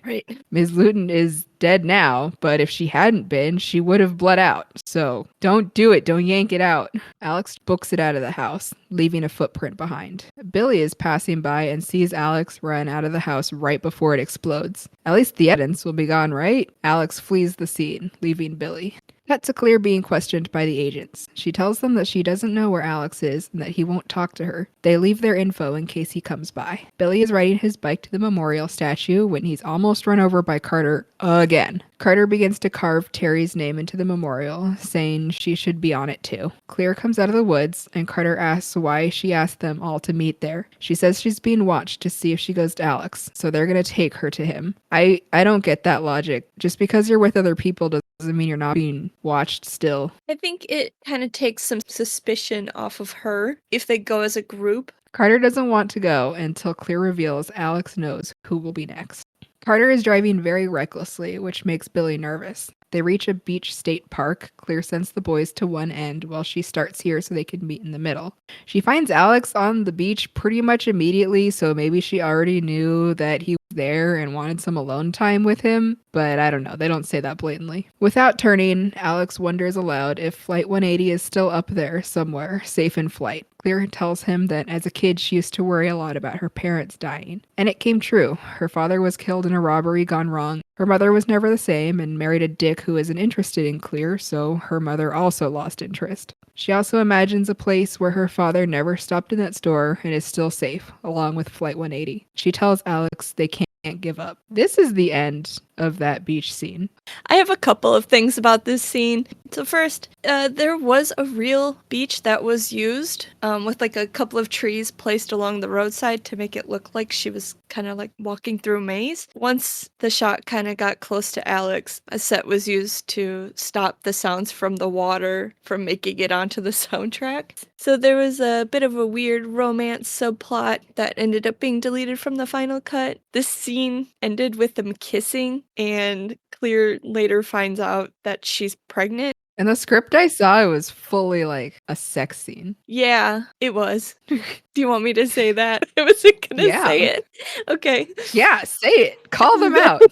Right. Ms. Luton is dead now, but if she hadn't been, she would have bled out. So don't do it. Don't yank it out. Alex books it out of the house, leaving a footprint behind. Billy is passing by and sees Alex run out of the house right before it explodes. At least the evidence will be gone, right? Alex flees the scene, leaving Billy. Cut to Clear being questioned by the agents. She tells them that she doesn't know where Alex is and that he won't talk to her. They leave their info in case he comes by. Billy is riding his bike to the memorial statue when he's almost run over by Carter again. Carter begins to carve Terry's name into the memorial, saying she should be on it too. Clear comes out of the woods, and Carter asks why she asked them all to meet there. She says she's being watched to see if she goes to Alex, so they're gonna take her to him. I don't get that logic. Just because you're with other people doesn't mean you're not being watched still. I think it kind of takes some suspicion off of her if they go as a group. Carter doesn't want to go until Clear reveals Alex knows who will be next. Carter is driving very recklessly, which makes Billy nervous. They reach a beach state park. Clear sends the boys to one end while she starts here so they can meet in the middle. She finds Alex on the beach pretty much immediately, so maybe she already knew that he was there and wanted some alone time with him, but I don't know. They don't say that blatantly. Without turning, Alex wonders aloud if Flight 180 is still up there somewhere, safe in flight. Clear tells him that as a kid, she used to worry a lot about her parents dying. And it came true. Her father was killed in a robbery gone wrong. Her mother was never the same and married a dick who isn't interested in Clear, so her mother also lost interest. She also imagines a place where her father never stopped in that store and is still safe, along with Flight 180. She tells Alex they can't give up. This is the end of that beach scene. I have a couple of things about this scene. So first, there was a real beach that was used with like a couple of trees placed along the roadside to make it look like she was kind of like walking through a maze. Once the shot kind of got close to Alex, a set was used to stop the sounds from the water from making it onto the soundtrack. So there was a bit of a weird romance subplot that ended up being deleted from the final cut. This scene ended with them kissing, and Clear later finds out that she's pregnant. In the script I saw, it was fully like a sex scene. Yeah, it was. Do you want me to say that? I wasn't gonna Yeah. say it. Okay. Yeah, say it. Call them out.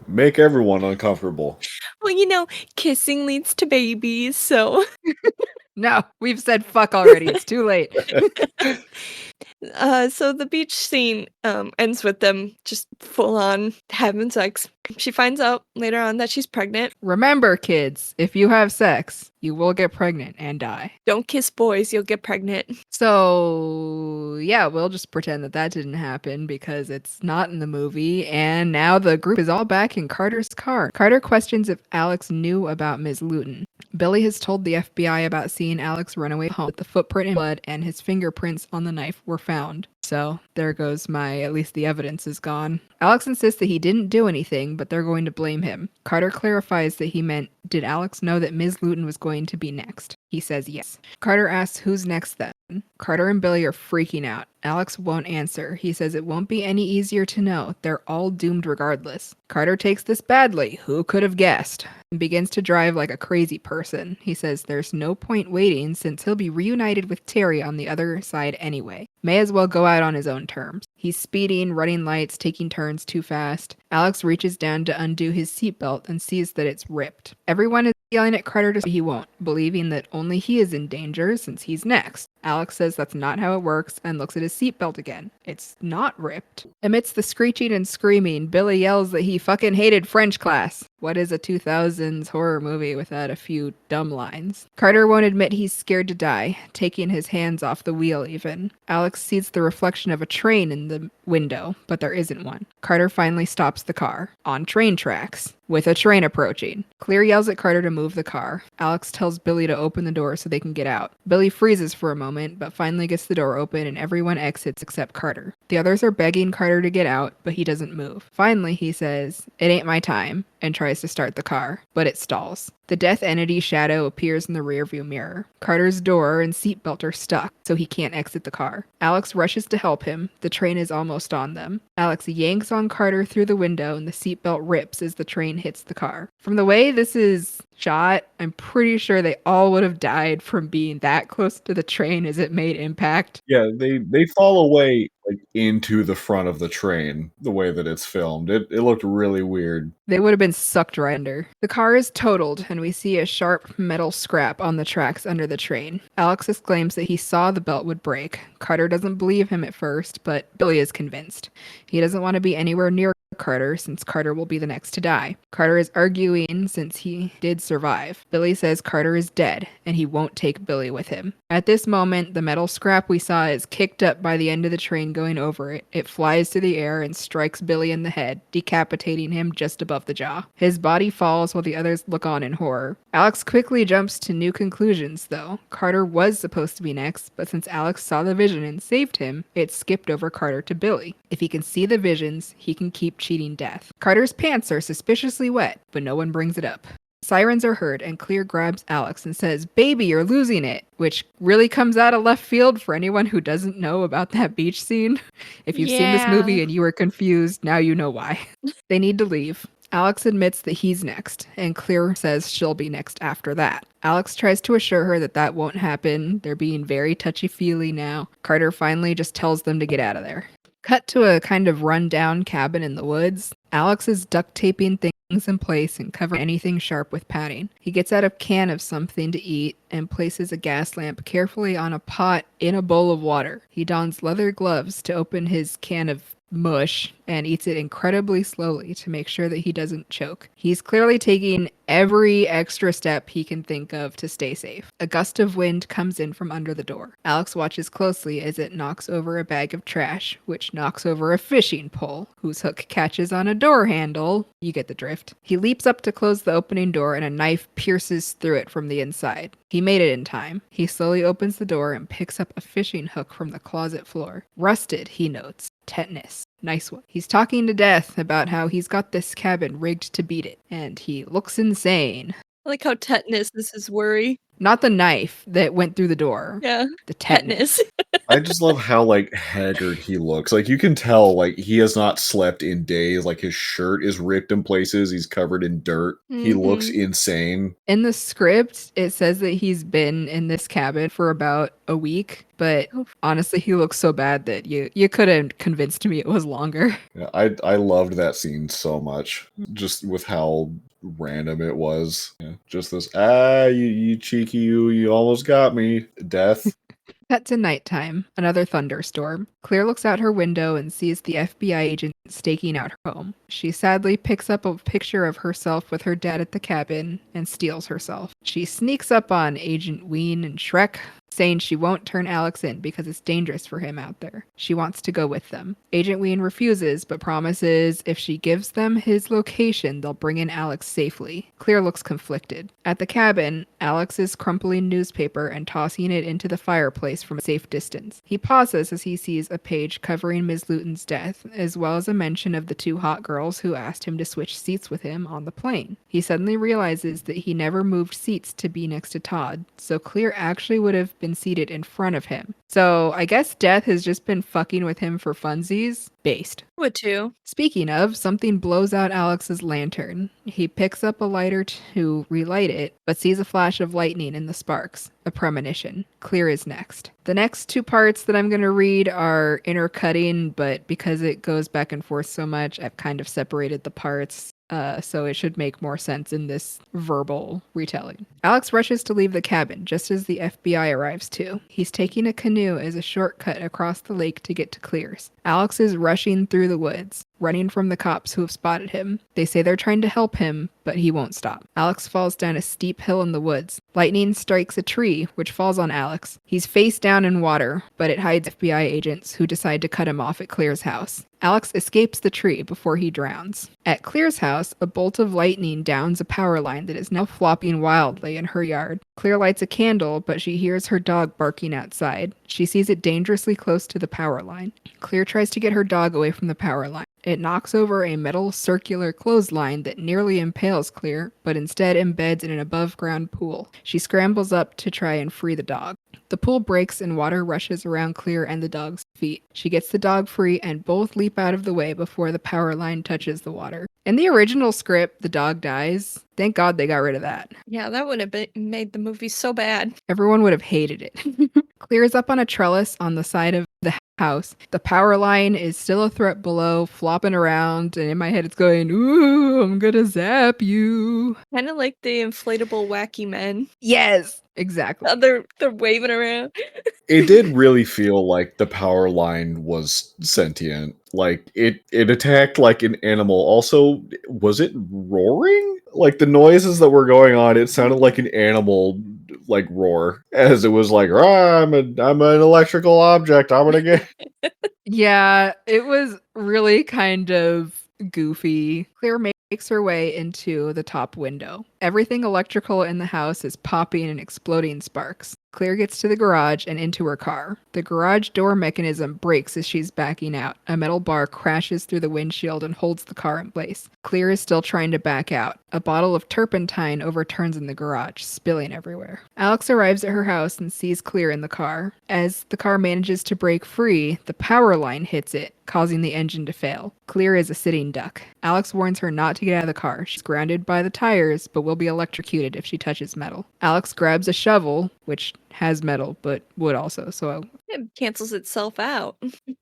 Make everyone uncomfortable. Well, kissing leads to babies, so. No, we've said fuck already. It's too late. So the beach scene ends with them just full on having sex. She finds out later on that she's pregnant. Remember, kids, if you have sex, you will get pregnant and die. Don't kiss boys, you'll get pregnant. So, yeah, we'll just pretend that that didn't happen because it's not in the movie. And now the group is all back in Carter's car. Carter questions if Alex knew about Ms. Luton. Billy has told the FBI about seeing Alex run away home with the footprint in blood, and his fingerprints on the knife were found. So there goes at least the evidence is gone. Alex insists that he didn't do anything, but they're going to blame him. Carter clarifies that he meant, did Alex know that Ms. Luton was going to be next? He says yes. Carter asks who's next then. Carter and Billy are freaking out. Alex won't answer. He says it won't be any easier to know. They're all doomed regardless. Carter takes this badly. Who could have guessed? And begins to drive like a crazy person. He says there's no point waiting since he'll be reunited with Terry on the other side anyway. May as well go out on his own terms. He's speeding, running lights, taking turns too fast. Alex reaches down to undo his seatbelt and sees that it's ripped. Everyone is yelling at Carter to say he won't, believing that only he is in danger since he's next. Alex says that's not how it works and looks at his seatbelt again. It's not ripped. Amidst the screeching and screaming, Billy yells that he fucking hated French class. What is a 2000s horror movie without a few dumb lines? Carter won't admit he's scared to die, taking his hands off the wheel even. Alex sees the reflection of a train in the window, but there isn't one. Carter finally stops the car, on train tracks, with a train approaching. Clear yells at Carter to move the car. Alex tells Billy to open the door so they can get out. Billy freezes for a moment, but finally gets the door open and everyone exits except Carter. The others are begging Carter to get out, but he doesn't move. Finally, he says, "It ain't my time," and tries to start the car, but it stalls. The death entity shadow appears in the rearview mirror. Carter's door and seatbelt are stuck, so he can't exit the car. Alex rushes to help him. The train is almost on them. Alex yanks on Carter through the window and the seatbelt rips as the train hits the car. From the way this is shot, I'm pretty sure they all would have died from being that close to the train as it made impact. Yeah, they fall away like into the front of the train the way that it's filmed. It looked really weird. They would have been sucked right under. The car is totaled, and we see a sharp metal scrap on the tracks under the train. Alex exclaims that he saw the belt would break. Carter doesn't believe him at first, but Billy is convinced. He doesn't want to be anywhere near Carter since Carter will be the next to die. Carter is arguing since he did survive. Billy says Carter is dead, and he won't take Billy with him. At this moment, the metal scrap we saw is kicked up by the end of the train going over it. It flies through the air and strikes Billy in the head, decapitating him just above the jaw. His body falls while the others look on in horror. Alex quickly jumps to new conclusions, though. Carter was supposed to be next, but since Alex saw the vision and saved him, it skipped over Carter to Billy. If he can see the visions, he can keep cheating death. Carter's pants are suspiciously wet, but no one brings it up. Sirens are heard, and Clear grabs Alex and says, "Baby, you're losing it," which really comes out of left field for anyone who doesn't know about that beach scene. If you've seen this movie and you were confused, now you know why. They need to leave. Alex admits that he's next, and Clear says she'll be next after that. Alex tries to assure her that that won't happen. They're being very touchy-feely now. Carter finally just tells them to get out of there. Cut to a kind of run-down cabin in the woods. Alex is duct taping things in place and covering anything sharp with padding. He gets out a can of something to eat and places a gas lamp carefully on a pot in a bowl of water. He dons leather gloves to open his can of mush and eats it incredibly slowly to make sure that he doesn't choke. He's clearly taking every extra step he can think of to stay safe. A gust of wind comes in from under the door. Alex watches closely as it knocks over a bag of trash, which knocks over a fishing pole, whose hook catches on a door handle. You get the drift. He leaps up to close the opening door and a knife pierces through it from the inside. He made it in time. He slowly opens the door and picks up a fishing hook from the closet floor. Rusted, he notes. Tetanus. Nice one. He's talking to Death about how he's got this cabin rigged to beat it, and he looks insane. I like how tetanus is his worry. Not the knife that went through the door. Yeah. The tetanus. I just love how like haggard he looks. Like you can tell like he has not slept in days. Like his shirt is ripped in places. He's covered in dirt. He looks insane. In the script, it says that he's been in this cabin for about a week, but honestly, he looks so bad that you could have convinced me it was longer. Yeah, I loved that scene so much. Just with how random it was. Yeah, just this you cheeky you almost got me. Death. Cut to nighttime, another thunderstorm. Claire looks out her window and sees the FBI agent staking out her home. She sadly picks up a picture of herself with her dad at the cabin and steals herself. She sneaks up on Agent Ween and Shrek, saying she won't turn Alex in because it's dangerous for him out there. She wants to go with them. Agent Ween refuses, but promises if she gives them his location, they'll bring in Alex safely. Claire looks conflicted. At the cabin, Alex is crumpling newspaper and tossing it into the fireplace from a safe distance. He pauses as he sees a page covering Ms. Luton's death, as well as a mention of the two hot girls who asked him to switch seats with him on the plane. He suddenly realizes that he never moved seats to be next to Todd, so Claire actually would have been seated in front of him. So I guess Death has just been fucking with him for funsies. Based. Would too. Speaking of, something blows out Alex's lantern. He picks up a lighter to relight it, but sees a flash of lightning in the sparks. A premonition. Clear is next. The next two parts that I'm going to read are intercutting, but because it goes back and forth so much, I've kind of separated the parts. So it should make more sense in this verbal retelling. Alex rushes to leave the cabin just as the FBI arrives too. He's taking a canoe as a shortcut across the lake to get to Clear's. Alex is rushing through the woods, running from the cops who have spotted him. They say they're trying to help him, but he won't stop. Alex falls down a steep hill in the woods. Lightning strikes a tree, which falls on Alex. He's face down in water, but it hides FBI agents who decide to cut him off at Clear's house. Alex escapes the tree before he drowns. At Clear's house, a bolt of lightning downs a power line that is now flopping wildly in her yard. Claire lights a candle, but she hears her dog barking outside. She sees it dangerously close to the power line. Claire tries to get her dog away from the power line. It knocks over a metal circular clothesline that nearly impales Claire, but instead embeds in an above-ground pool. She scrambles up to try and free the dog. The pool breaks and water rushes around Claire and the dog's feet. She gets the dog free and both leap out of the way before the power line touches the water. In the original script, the dog dies. Thank God they got rid of that. Yeah, that would have made the movie so bad. Everyone would have hated it. Claire is up on a trellis on the side of the house. The power line is still a threat below, flopping around, and in my head it's going, ooh, I'm gonna zap you. Kind of like the inflatable wacky men. Yes, exactly. They're waving around. It did really feel like the power line was sentient. Like it attacked like an animal. Also, was it roaring? Like the noises that were going on, it sounded like an animal like roar. As it was like, I'm an electrical object. I'm gonna get Yeah, it was really kind of goofy. Claire makes her way into the top window. Everything electrical in the house is popping and exploding sparks. Claire gets to the garage and into her car. The garage door mechanism breaks as she's backing out. A metal bar crashes through the windshield and holds the car in place. Claire is still trying to back out. A bottle of turpentine overturns in the garage, spilling everywhere. Alex arrives at her house and sees Claire in the car. As the car manages to break free, the power line hits it, causing the engine to fail. Claire is a sitting duck. Alex warns her not to get out of the car. She's grounded by the tires, but will be electrocuted if she touches metal. Alex grabs a shovel, which has metal, but wood also, so It cancels itself out.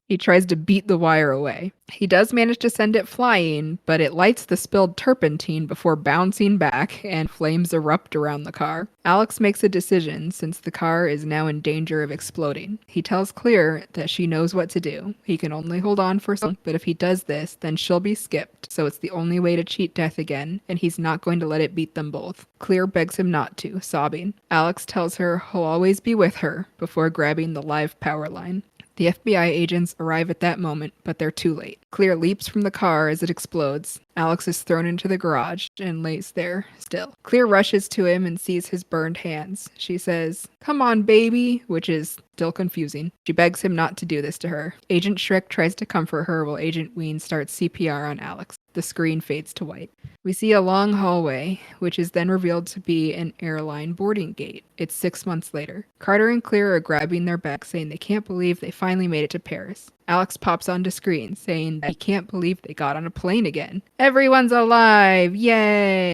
he tries to beat the wire away. He does manage to send it flying, but it lights the spilled turpentine before bouncing back and flames erupt around the car. Alex makes a decision since the car is now in danger of exploding. He tells Clear that she knows what to do. He can only hold on for some, but if he does this, then she'll be skipped, so it's the only way to cheat death again, and he's not going to let it beat them both. Clear begs him not to, sobbing. Alex tells her he'll always be with her before grabbing the live power line. The FBI agents arrive at that moment, but they're too late. Clear leaps from the car as it explodes. Alex is thrown into the garage and lays there, still. Clear rushes to him and sees his burned hands. She says, "Come on, baby," which is still confusing. She begs him not to do this to her. Agent Schrick tries to comfort her while Agent Ween starts CPR on Alex. The screen fades to white. We see a long hallway, which is then revealed to be an airline boarding gate. It's 6 months later. Carter and Clear are grabbing their bags, saying they can't believe they finally made it to Paris. Alex pops onto screen, saying that he can't believe they got on a plane again. Everyone's alive! Yay!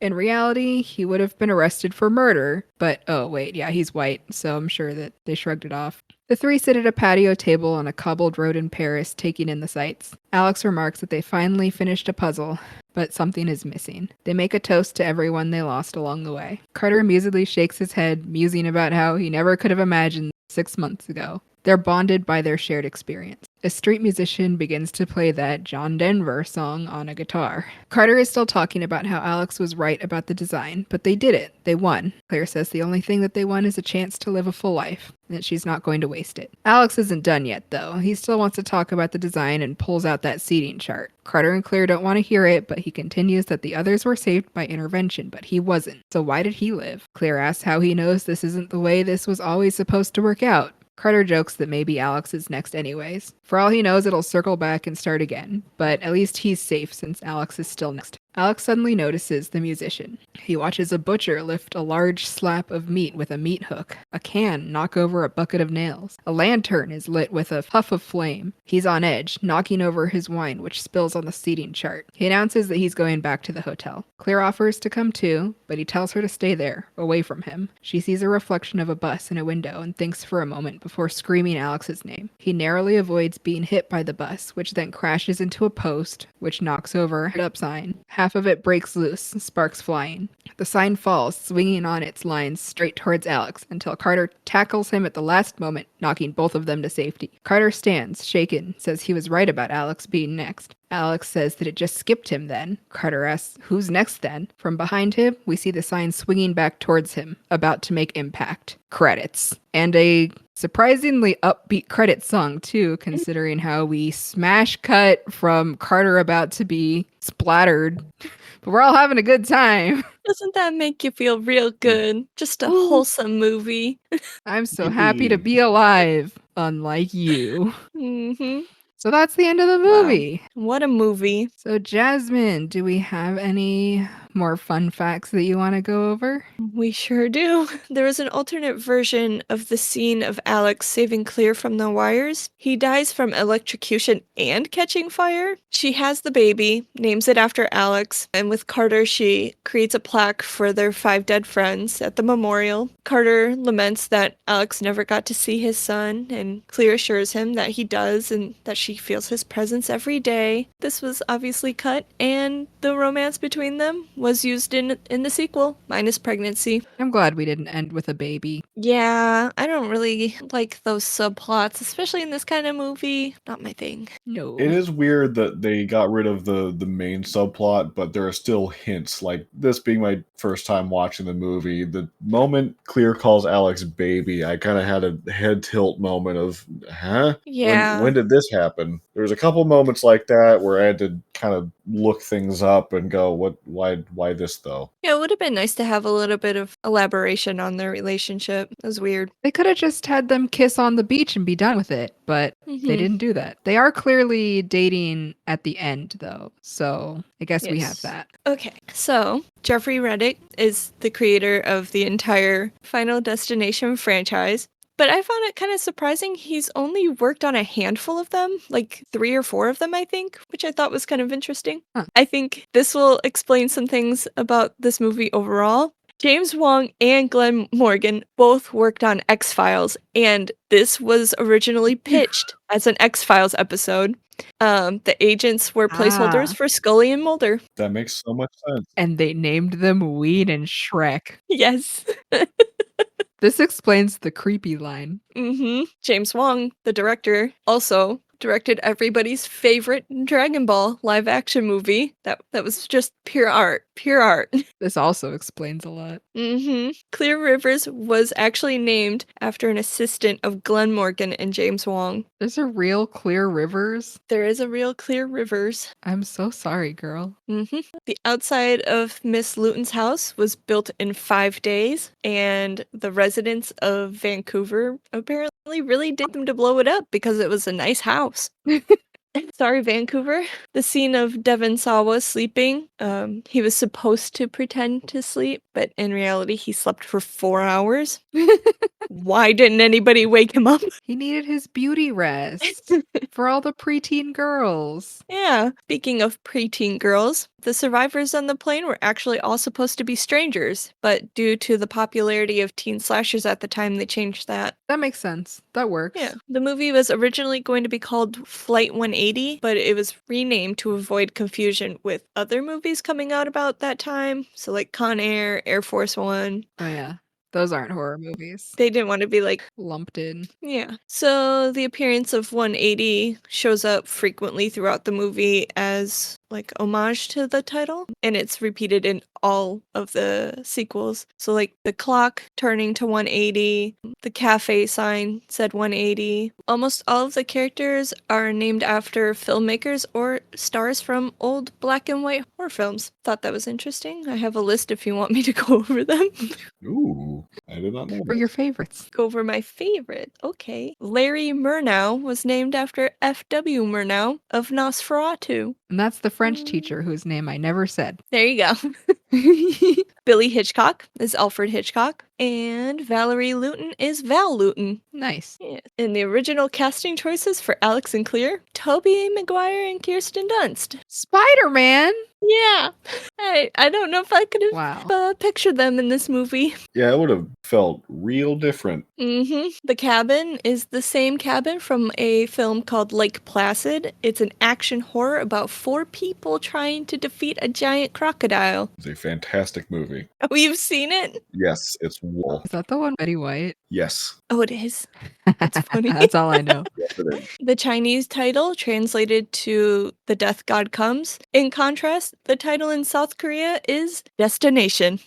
In reality, he would have been arrested for murder, but oh wait, yeah, he's white, so I'm sure that they shrugged it off. The three sit at a patio table on a cobbled road in Paris, taking in the sights. Alex remarks that they finally finished a puzzle, but something is missing. They make a toast to everyone they lost along the way. Carter amusedly shakes his head, musing about how he never could have imagined 6 months ago. They're bonded by their shared experience. A street musician begins to play that John Denver song on a guitar. Carter is still talking about how Alex was right about the design, but they did it. They won. Claire says the only thing that they won is a chance to live a full life, and that she's not going to waste it. Alex isn't done yet, though. He still wants to talk about the design and pulls out that seating chart. Carter and Claire don't want to hear it, but he continues that the others were saved by intervention, but he wasn't. So why did he live? Claire asks how he knows this isn't the way this was always supposed to work out. Carter jokes that maybe Alex is next anyways. For all he knows, it'll circle back and start again, but at least he's safe since Alex is still next. Alex suddenly notices the musician. He watches a butcher lift a large slab of meat with a meat hook, a can knock over a bucket of nails. A lantern is lit with a puff of flame. He's on edge, knocking over his wine, which spills on the seating chart. He announces that he's going back to the hotel. Claire offers to come too, but he tells her to stay there, away from him. She sees a reflection of a bus in a window and thinks for a moment before screaming Alex's name. He narrowly avoids being hit by the bus, which then crashes into a post, which knocks over a head-up sign. Half of it breaks loose, sparks flying. The sign falls, swinging on its lines straight towards Alex, until Carter tackles him at the last moment, knocking both of them to safety. Carter stands, shaken, says he was right about Alex being next. Alex says that it just skipped him then. Carter asks, who's next then? From behind him, we see the sign swinging back towards him, about to make impact. Credits. And a surprisingly upbeat credit song, too, considering how we smash cut from Carter about to be splattered. But we're all having a good time. Doesn't that make you feel real good? Just a Ooh. wholesome movie. I'm so happy to be alive, unlike you. Mm-hmm. So that's the end of the Wow. movie. What a movie. So, Jasmine, do we have any more fun facts that you want to go over? We sure do. There is an alternate version of the scene of Alex saving Clear from the wires. He dies from electrocution and catching fire. She has the baby, names it after Alex, and with Carter, she creates a plaque for their 5 dead friends at the memorial. Carter laments that Alex never got to see his son, and Clear assures him that he does and that she feels his presence every day. This was obviously cut, and the romance between them was used in the sequel, minus pregnancy. I'm glad we didn't end with a baby. Yeah, I don't really like those subplots, especially in this kind of movie. Not my thing. No. It is weird that they got rid of the main subplot, but there are still hints. Like this being my first time watching the movie, the moment Clear calls Alex baby, I kind of had a head tilt moment of, huh? Yeah. When did this happen? There was a couple moments like that where I had to kind of look things up and go, why this though? Yeah, it would have been nice to have a little bit of elaboration on their relationship. It was weird. They could have just had them kiss on the beach and be done with it, but they didn't do that. They are clearly dating at the end, though, so I guess we have Yes. that. Okay, so Jeffrey Reddick is the creator of the entire Final Destination franchise. But I found it kind of surprising he's only worked on a handful of them, like 3 or 4 of them, I think, which I thought was kind of interesting. Huh. I think this will explain some things about this movie overall. James Wong and Glenn Morgan both worked on X-Files, and this was originally pitched as an X-Files episode. The agents were placeholders Ah, for Scully and Mulder. That makes so much sense. and they named them Weed and Shrek. Yes. This explains the creepy line. James Wong, the director, also directed everybody's favorite Dragon Ball live action movie. That was just pure art. Pure art. This also explains a lot. Clear Rivers was actually named after an assistant of Glenn Morgan and James Wong. There's a real Clear Rivers. There is a real Clear Rivers. I'm so sorry, girl. The outside of Miss Luton's house was built in 5 days, and the residents of Vancouver apparently really did them to blow it up because it was a nice house. Sorry, Vancouver. The scene of Devon Sawa sleeping, he was supposed to pretend to sleep, but in reality, he slept for 4 hours. Why didn't anybody wake him up? He needed his beauty rest for all the preteen girls. Yeah. Speaking of preteen girls, the survivors on the plane were actually all supposed to be strangers, but due to the popularity of teen slashers at the time, they changed that. That makes sense. That works. Yeah. The movie was originally going to be called Flight 180, but it was renamed to avoid confusion with other movies coming out about that time. So, like Con Air, Air Force One. Oh, yeah. Those aren't horror movies. They didn't want to be like, Lumped in. yeah. So the appearance of 180 shows up frequently throughout the movie as like homage to the title, and it's repeated in all of the sequels. So like the clock turning to 180, the cafe sign said 180. Almost all of the characters are named after filmmakers or stars from old black and white horror films. Thought that was interesting. I have a list if you want me to go over them. Ooh, I did not know For that. your favorites. Go over my favorite. Okay. Larry Murnau was named after F.W. Murnau of Nosferatu. And that's the French teacher whose name I never said. There you go. Billy Hitchcock is Alfred Hitchcock, and Valerie Luton is Val Luton. Nice. Yeah. In the original casting choices for Alex and Clear, Toby Maguire and Kirsten Dunst. Spider-Man. Yeah. I don't know if I could have Wow. pictured them in this movie. Yeah, it would have felt real different. The cabin is the same cabin from a film called Lake Placid. It's an action horror about 4 people trying to defeat a giant crocodile. It's a fantastic movie. Oh, you've seen it? Yes, it's wool. Is that the one with Betty White? Yes. Oh, it is. That's funny. That's all I know. Yes, it is. The Chinese title translated to The Death God Comes. In contrast, the title in South Korea is Destination.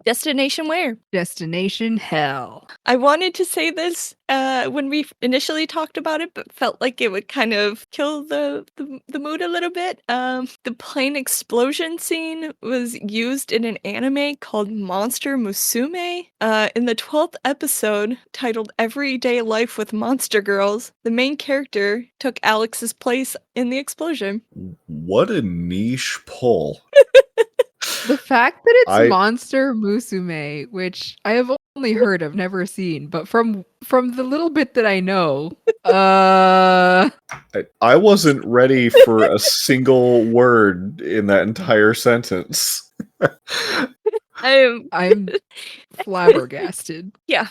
Destination where? Destination Hell. I wanted to say this when we initially talked about it, but felt like it would kind of kill the mood a little bit. The plane explosion scene was used in an anime called Monster Musume. In the 12th episode, titled Everyday Life with Monster Girls, the main character took Alex's place in the explosion. What a niche pull. The fact that it's I- Monster Musume, which I have only heard of, never seen, but from the little bit that I know, I wasn't ready for a single word in that entire sentence. I'm flabbergasted. Yeah.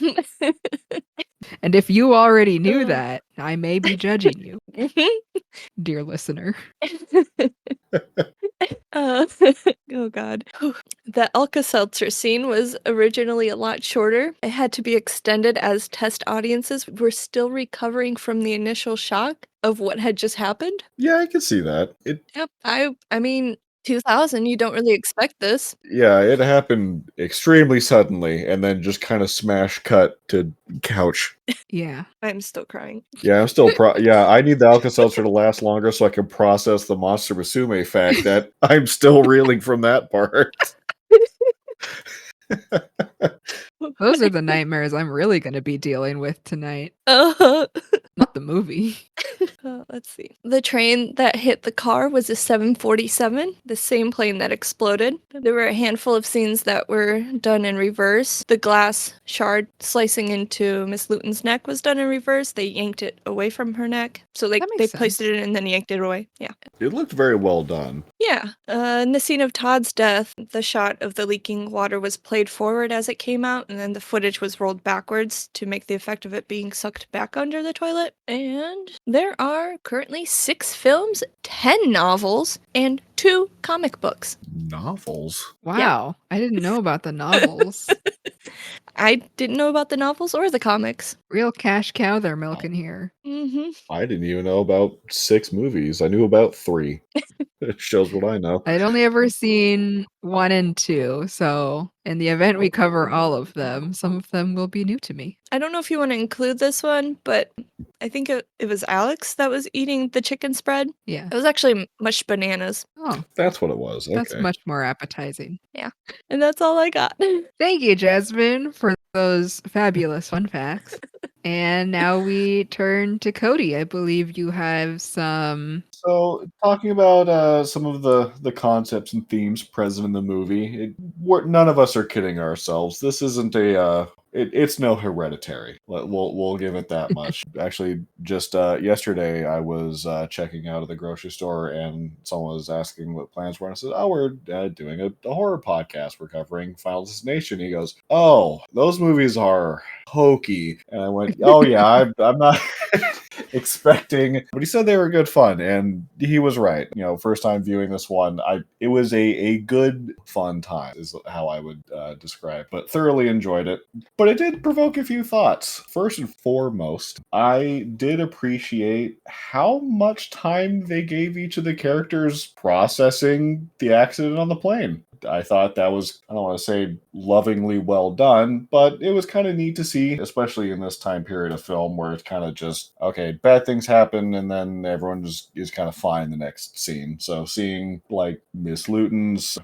And if you already knew that, I may be judging you, dear listener. Oh god. The Alka-Seltzer scene was originally a lot shorter. It had to be extended as test audiences were still recovering from the initial shock of what had just happened. Yeah, I can see that. Yep. I mean, 2000, you don't really expect this. Yeah, it happened extremely suddenly and then just kind of smash cut to couch. Yeah. I'm still crying. Yeah, I'm still I need the Alka-Seltzer to last longer so I can process the Monster Musume fact that I'm still reeling from that part. Those are the nightmares I'm really going to be dealing with tonight. Uh-huh. Not the movie. Let's see. The train that hit the car was a 747, the same plane that exploded. There were a handful of scenes that were done in reverse. The glass shard slicing into Miss Luton's neck was done in reverse. They yanked it away from her neck. So That they makes placed sense. it in and then yanked it away. Yeah. It looked very well done. Yeah. In the scene of Todd's death, the shot of the leaking water was played forward as it came out, and then the footage was rolled backwards to make the effect of it being sucked back under the toilet. And there are currently 6 films, 10 novels, and 2 comic books. Novels? Wow. I didn't know about the novels. I didn't know about the novels or the comics. Real cash cow they're milking here. Mm-hmm. I didn't even know about 6 movies. I knew about 3. It shows what I know. I'd only ever seen 1 and 2, so in the event we cover all of them, some of them will be new to me. I don't know if you want to include this one, but I think it was Alex that was eating the chicken spread. Yeah. It was actually mushed bananas. Oh, That's what it was. that's Okay. much more appetizing. Yeah. And that's all I got. Thank you, Jasmine, for those fabulous fun facts. And now we turn to Cody. I believe you have some. So, talking about some of the concepts and themes present in the movie, none of us are kidding ourselves. This isn't it's no Hereditary. We'll give it that much. Actually, just yesterday, I was checking out of the grocery store, and someone was asking what plans were, and I said, "Oh, we're doing a horror podcast. We're covering Final Destination." He goes, "Oh, those movies are hokey," and I went, "Oh yeah, I'm not." Expecting, but he said they were good fun, and he was right. You know, first time viewing this one, it was a good fun time is how I would describe, but thoroughly enjoyed it. But it did provoke a few thoughts. First and foremost, I did appreciate how much time they gave each of the characters processing the accident on the plane. I thought that was, I don't want to say lovingly well done, but it was kind of neat to see, especially in this time period of film where it's kind of just, okay, bad things happen and then everyone just is kind of fine the next scene. So seeing like Miss Luton's,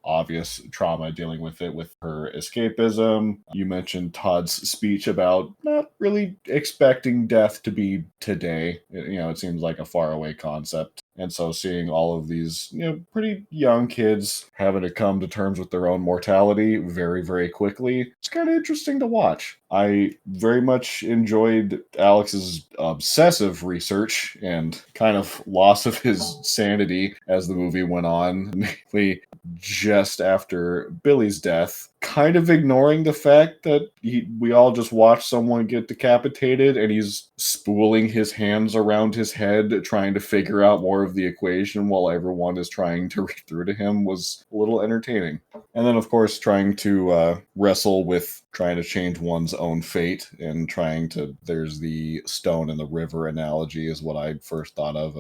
obvious trauma dealing with it with her escapism. You mentioned Todd's speech about not really expecting death to be today. It seems like a faraway concept. And so seeing all of these, pretty young kids having to come to terms with their own mortality very, very quickly, it's kind of interesting to watch. I very much enjoyed Alex's obsessive research and kind of loss of his sanity as the movie went on, mainly just after Billy's death, kind of ignoring the fact that we all just watched someone get decapitated and he's spooling his hands around his head trying to figure out more of the equation while everyone is trying to read through to him was a little entertaining. And then, of course, trying to wrestle with trying to change one's own fate and there's the stone in the river analogy is what I first thought of,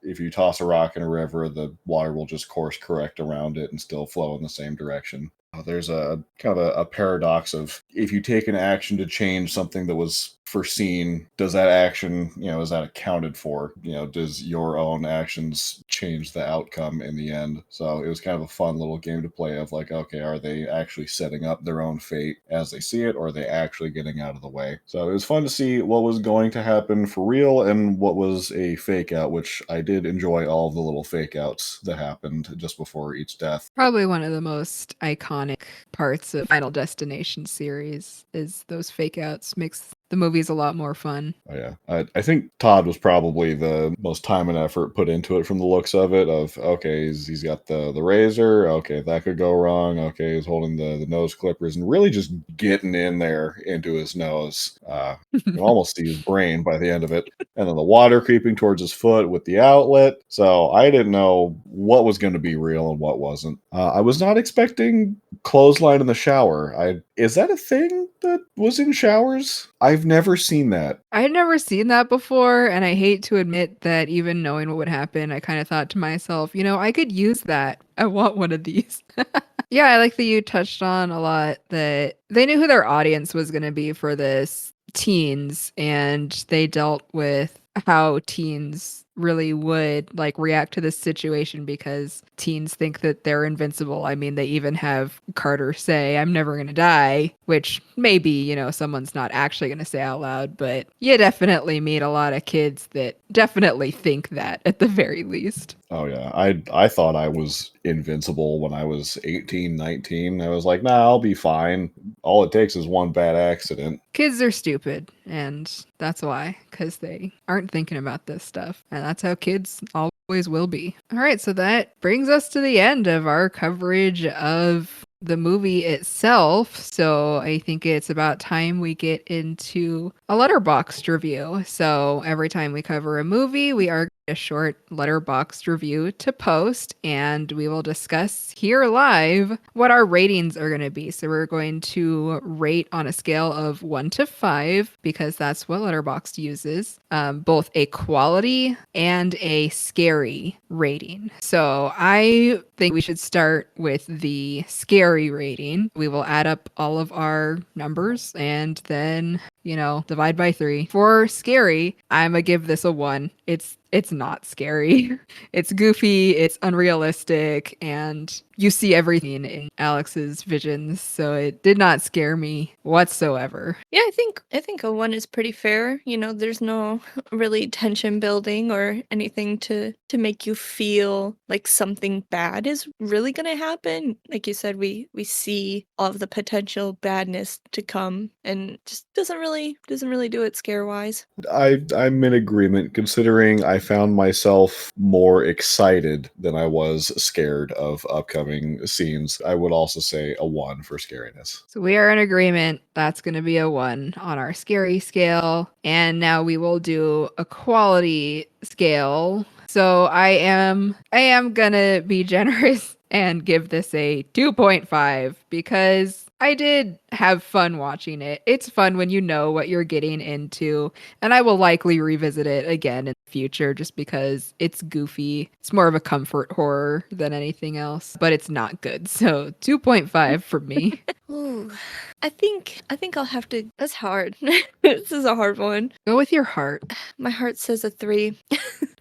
if you toss a rock in a river, the water will just course correct around it and still flow in the same direction. There's a kind of a paradox of if you take an action to change something that was foreseen, does that action, is that accounted for? Does your own actions change the outcome in the end? So it was kind of a fun little game to play of like, okay, are they actually setting up their own fate as they see it, or are they actually getting out of the way? So it was fun to see what was going to happen for real and what was a fake out, which I did enjoy all of the little fake outs that happened just before each death. Probably one of the most iconic parts of Final Destination series is those fake outs. Makes the movies a lot more fun. Oh yeah, I think Todd was probably the most time and effort put into it from the looks of it. Of okay, he's got the razor. Okay, that could go wrong. Okay, he's holding the nose clippers and really just getting in there into his nose. You can almost see his brain by the end of it, and then the water creeping towards his foot with the outlet. So I didn't know what was going to be real and what wasn't. I was not expecting clothesline in the shower. Is that a thing that was in showers? I've never seen that. I had never seen that before, and I hate to admit that even knowing what would happen, I kind of thought to myself, I could use that. I want one of these. Yeah, I like that you touched on a lot that they knew who their audience was going to be for this, teens, and they dealt with how teens really would like react to this situation because teens think that they're invincible. I mean, they even have Carter say, "I'm never going to die," which maybe, someone's not actually going to say out loud, but you definitely meet a lot of kids that definitely think that at the very least. Oh yeah, I thought I was invincible when I was 18, 19. I was like, nah, I'll be fine. All it takes is one bad accident. Kids are stupid, and that's why, because they aren't thinking about this stuff. And that's how kids always will be. All right, so that brings us to the end of our coverage of the movie itself. So I think it's about time we get into a letterboxd review. So every time we cover a movie, we are a short letterboxd review to post, and we will discuss here live what our ratings are going to be. So we're going to rate on a scale of 1 to 5 because that's what letterboxd uses, both a quality and a scary rating. So I think we should start with the scary rating. We will add up all of our numbers and then divide by 3. For scary, I'm gonna give this a 1. It's not scary. It's goofy, it's unrealistic, and you see everything in Alex's visions, so it did not scare me whatsoever. Yeah, I think a 1 is pretty fair. There's no really tension building or anything to make you feel like something bad is really going to happen. Like you said, we see all of the potential badness to come, and just doesn't really do it scare wise. I'm in agreement, considering I found myself more excited than I was scared of upcoming scenes. I would also say a 1 for scariness. So we are in agreement. That's going to be a 1 on our scary scale. And now we will do a quality scale. So I am going to be generous and give this a 2.5 because I did have fun watching it. It's fun when you know what you're getting into, and I will likely revisit it again in the future just because it's goofy. It's more of a comfort horror than anything else, but it's not good. So 2.5 for me. Ooh, I think I'll have to. That's hard. This is a hard one. Go with your heart. My heart says a 3.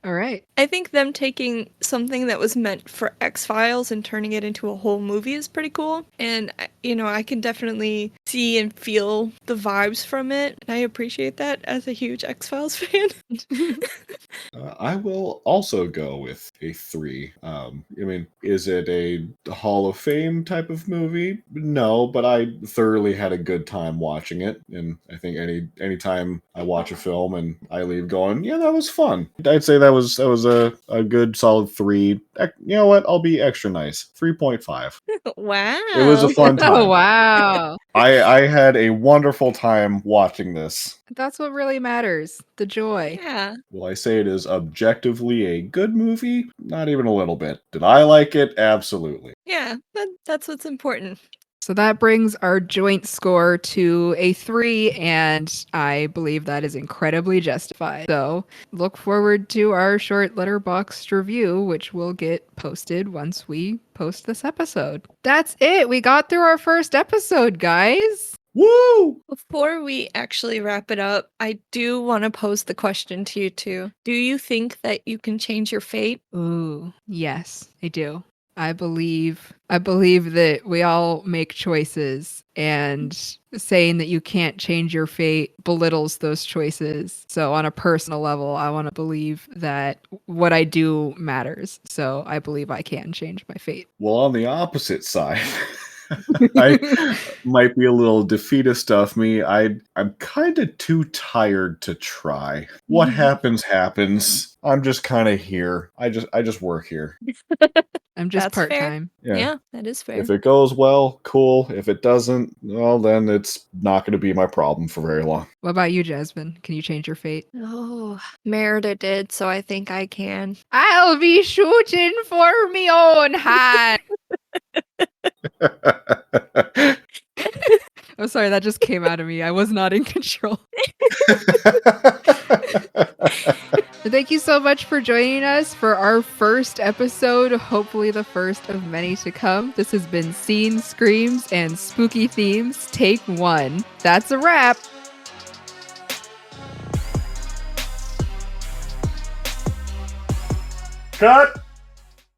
All right. I think them taking something that was meant for X-Files and turning it into a whole movie is pretty cool. And, I can definitely see and feel the vibes from it. And I appreciate that as a huge X-Files fan. I will also go with a 3. Is it a Hall of Fame type of movie? No, but I thoroughly had a good time watching it. And I think anytime I watch a film and I leave going, yeah, that was fun. I'd say that was a good solid 3. You know what? I'll be extra nice. 3.5. Wow. It was a fun Oh, time. wow. I had a wonderful time watching this. That's what really matters. The joy. Yeah. Will I say it is objectively a good movie? Not even a little bit. Did I like it? Absolutely. Yeah. That's what's important. So that brings our joint score to a 3, and I believe that is incredibly justified. So look forward to our short letterboxd review, which will get posted once we post this episode. That's it. We got through our first episode, guys. Woo! Before we actually wrap it up, I do want to pose the question to you two. Do you think that you can change your fate? Ooh, yes, I do. I believe that we all make choices, and saying that you can't change your fate belittles those choices. So on a personal level, I want to believe that what I do matters. So I believe I can change my fate. Well, on the opposite side, I might be a little defeatist of me. I'm kind of too tired to try. What happens happens. I'm just kind of here. I just work here. I'm just That's fair. part-time. Yeah, that is fair. If it goes well, cool. If it doesn't, well, then it's not going to be my problem for very long. What about you, Jasmine? Can you change your fate? Oh, Merida did, so I think I can. I'll be shooting for me own hand. I'm sorry, that just came out of me. I was not in control. Thank you so much for joining us for our first episode, hopefully the first of many to come. This has been Scene, Screams, and Spooky Themes, Take 1. That's a wrap. Cut!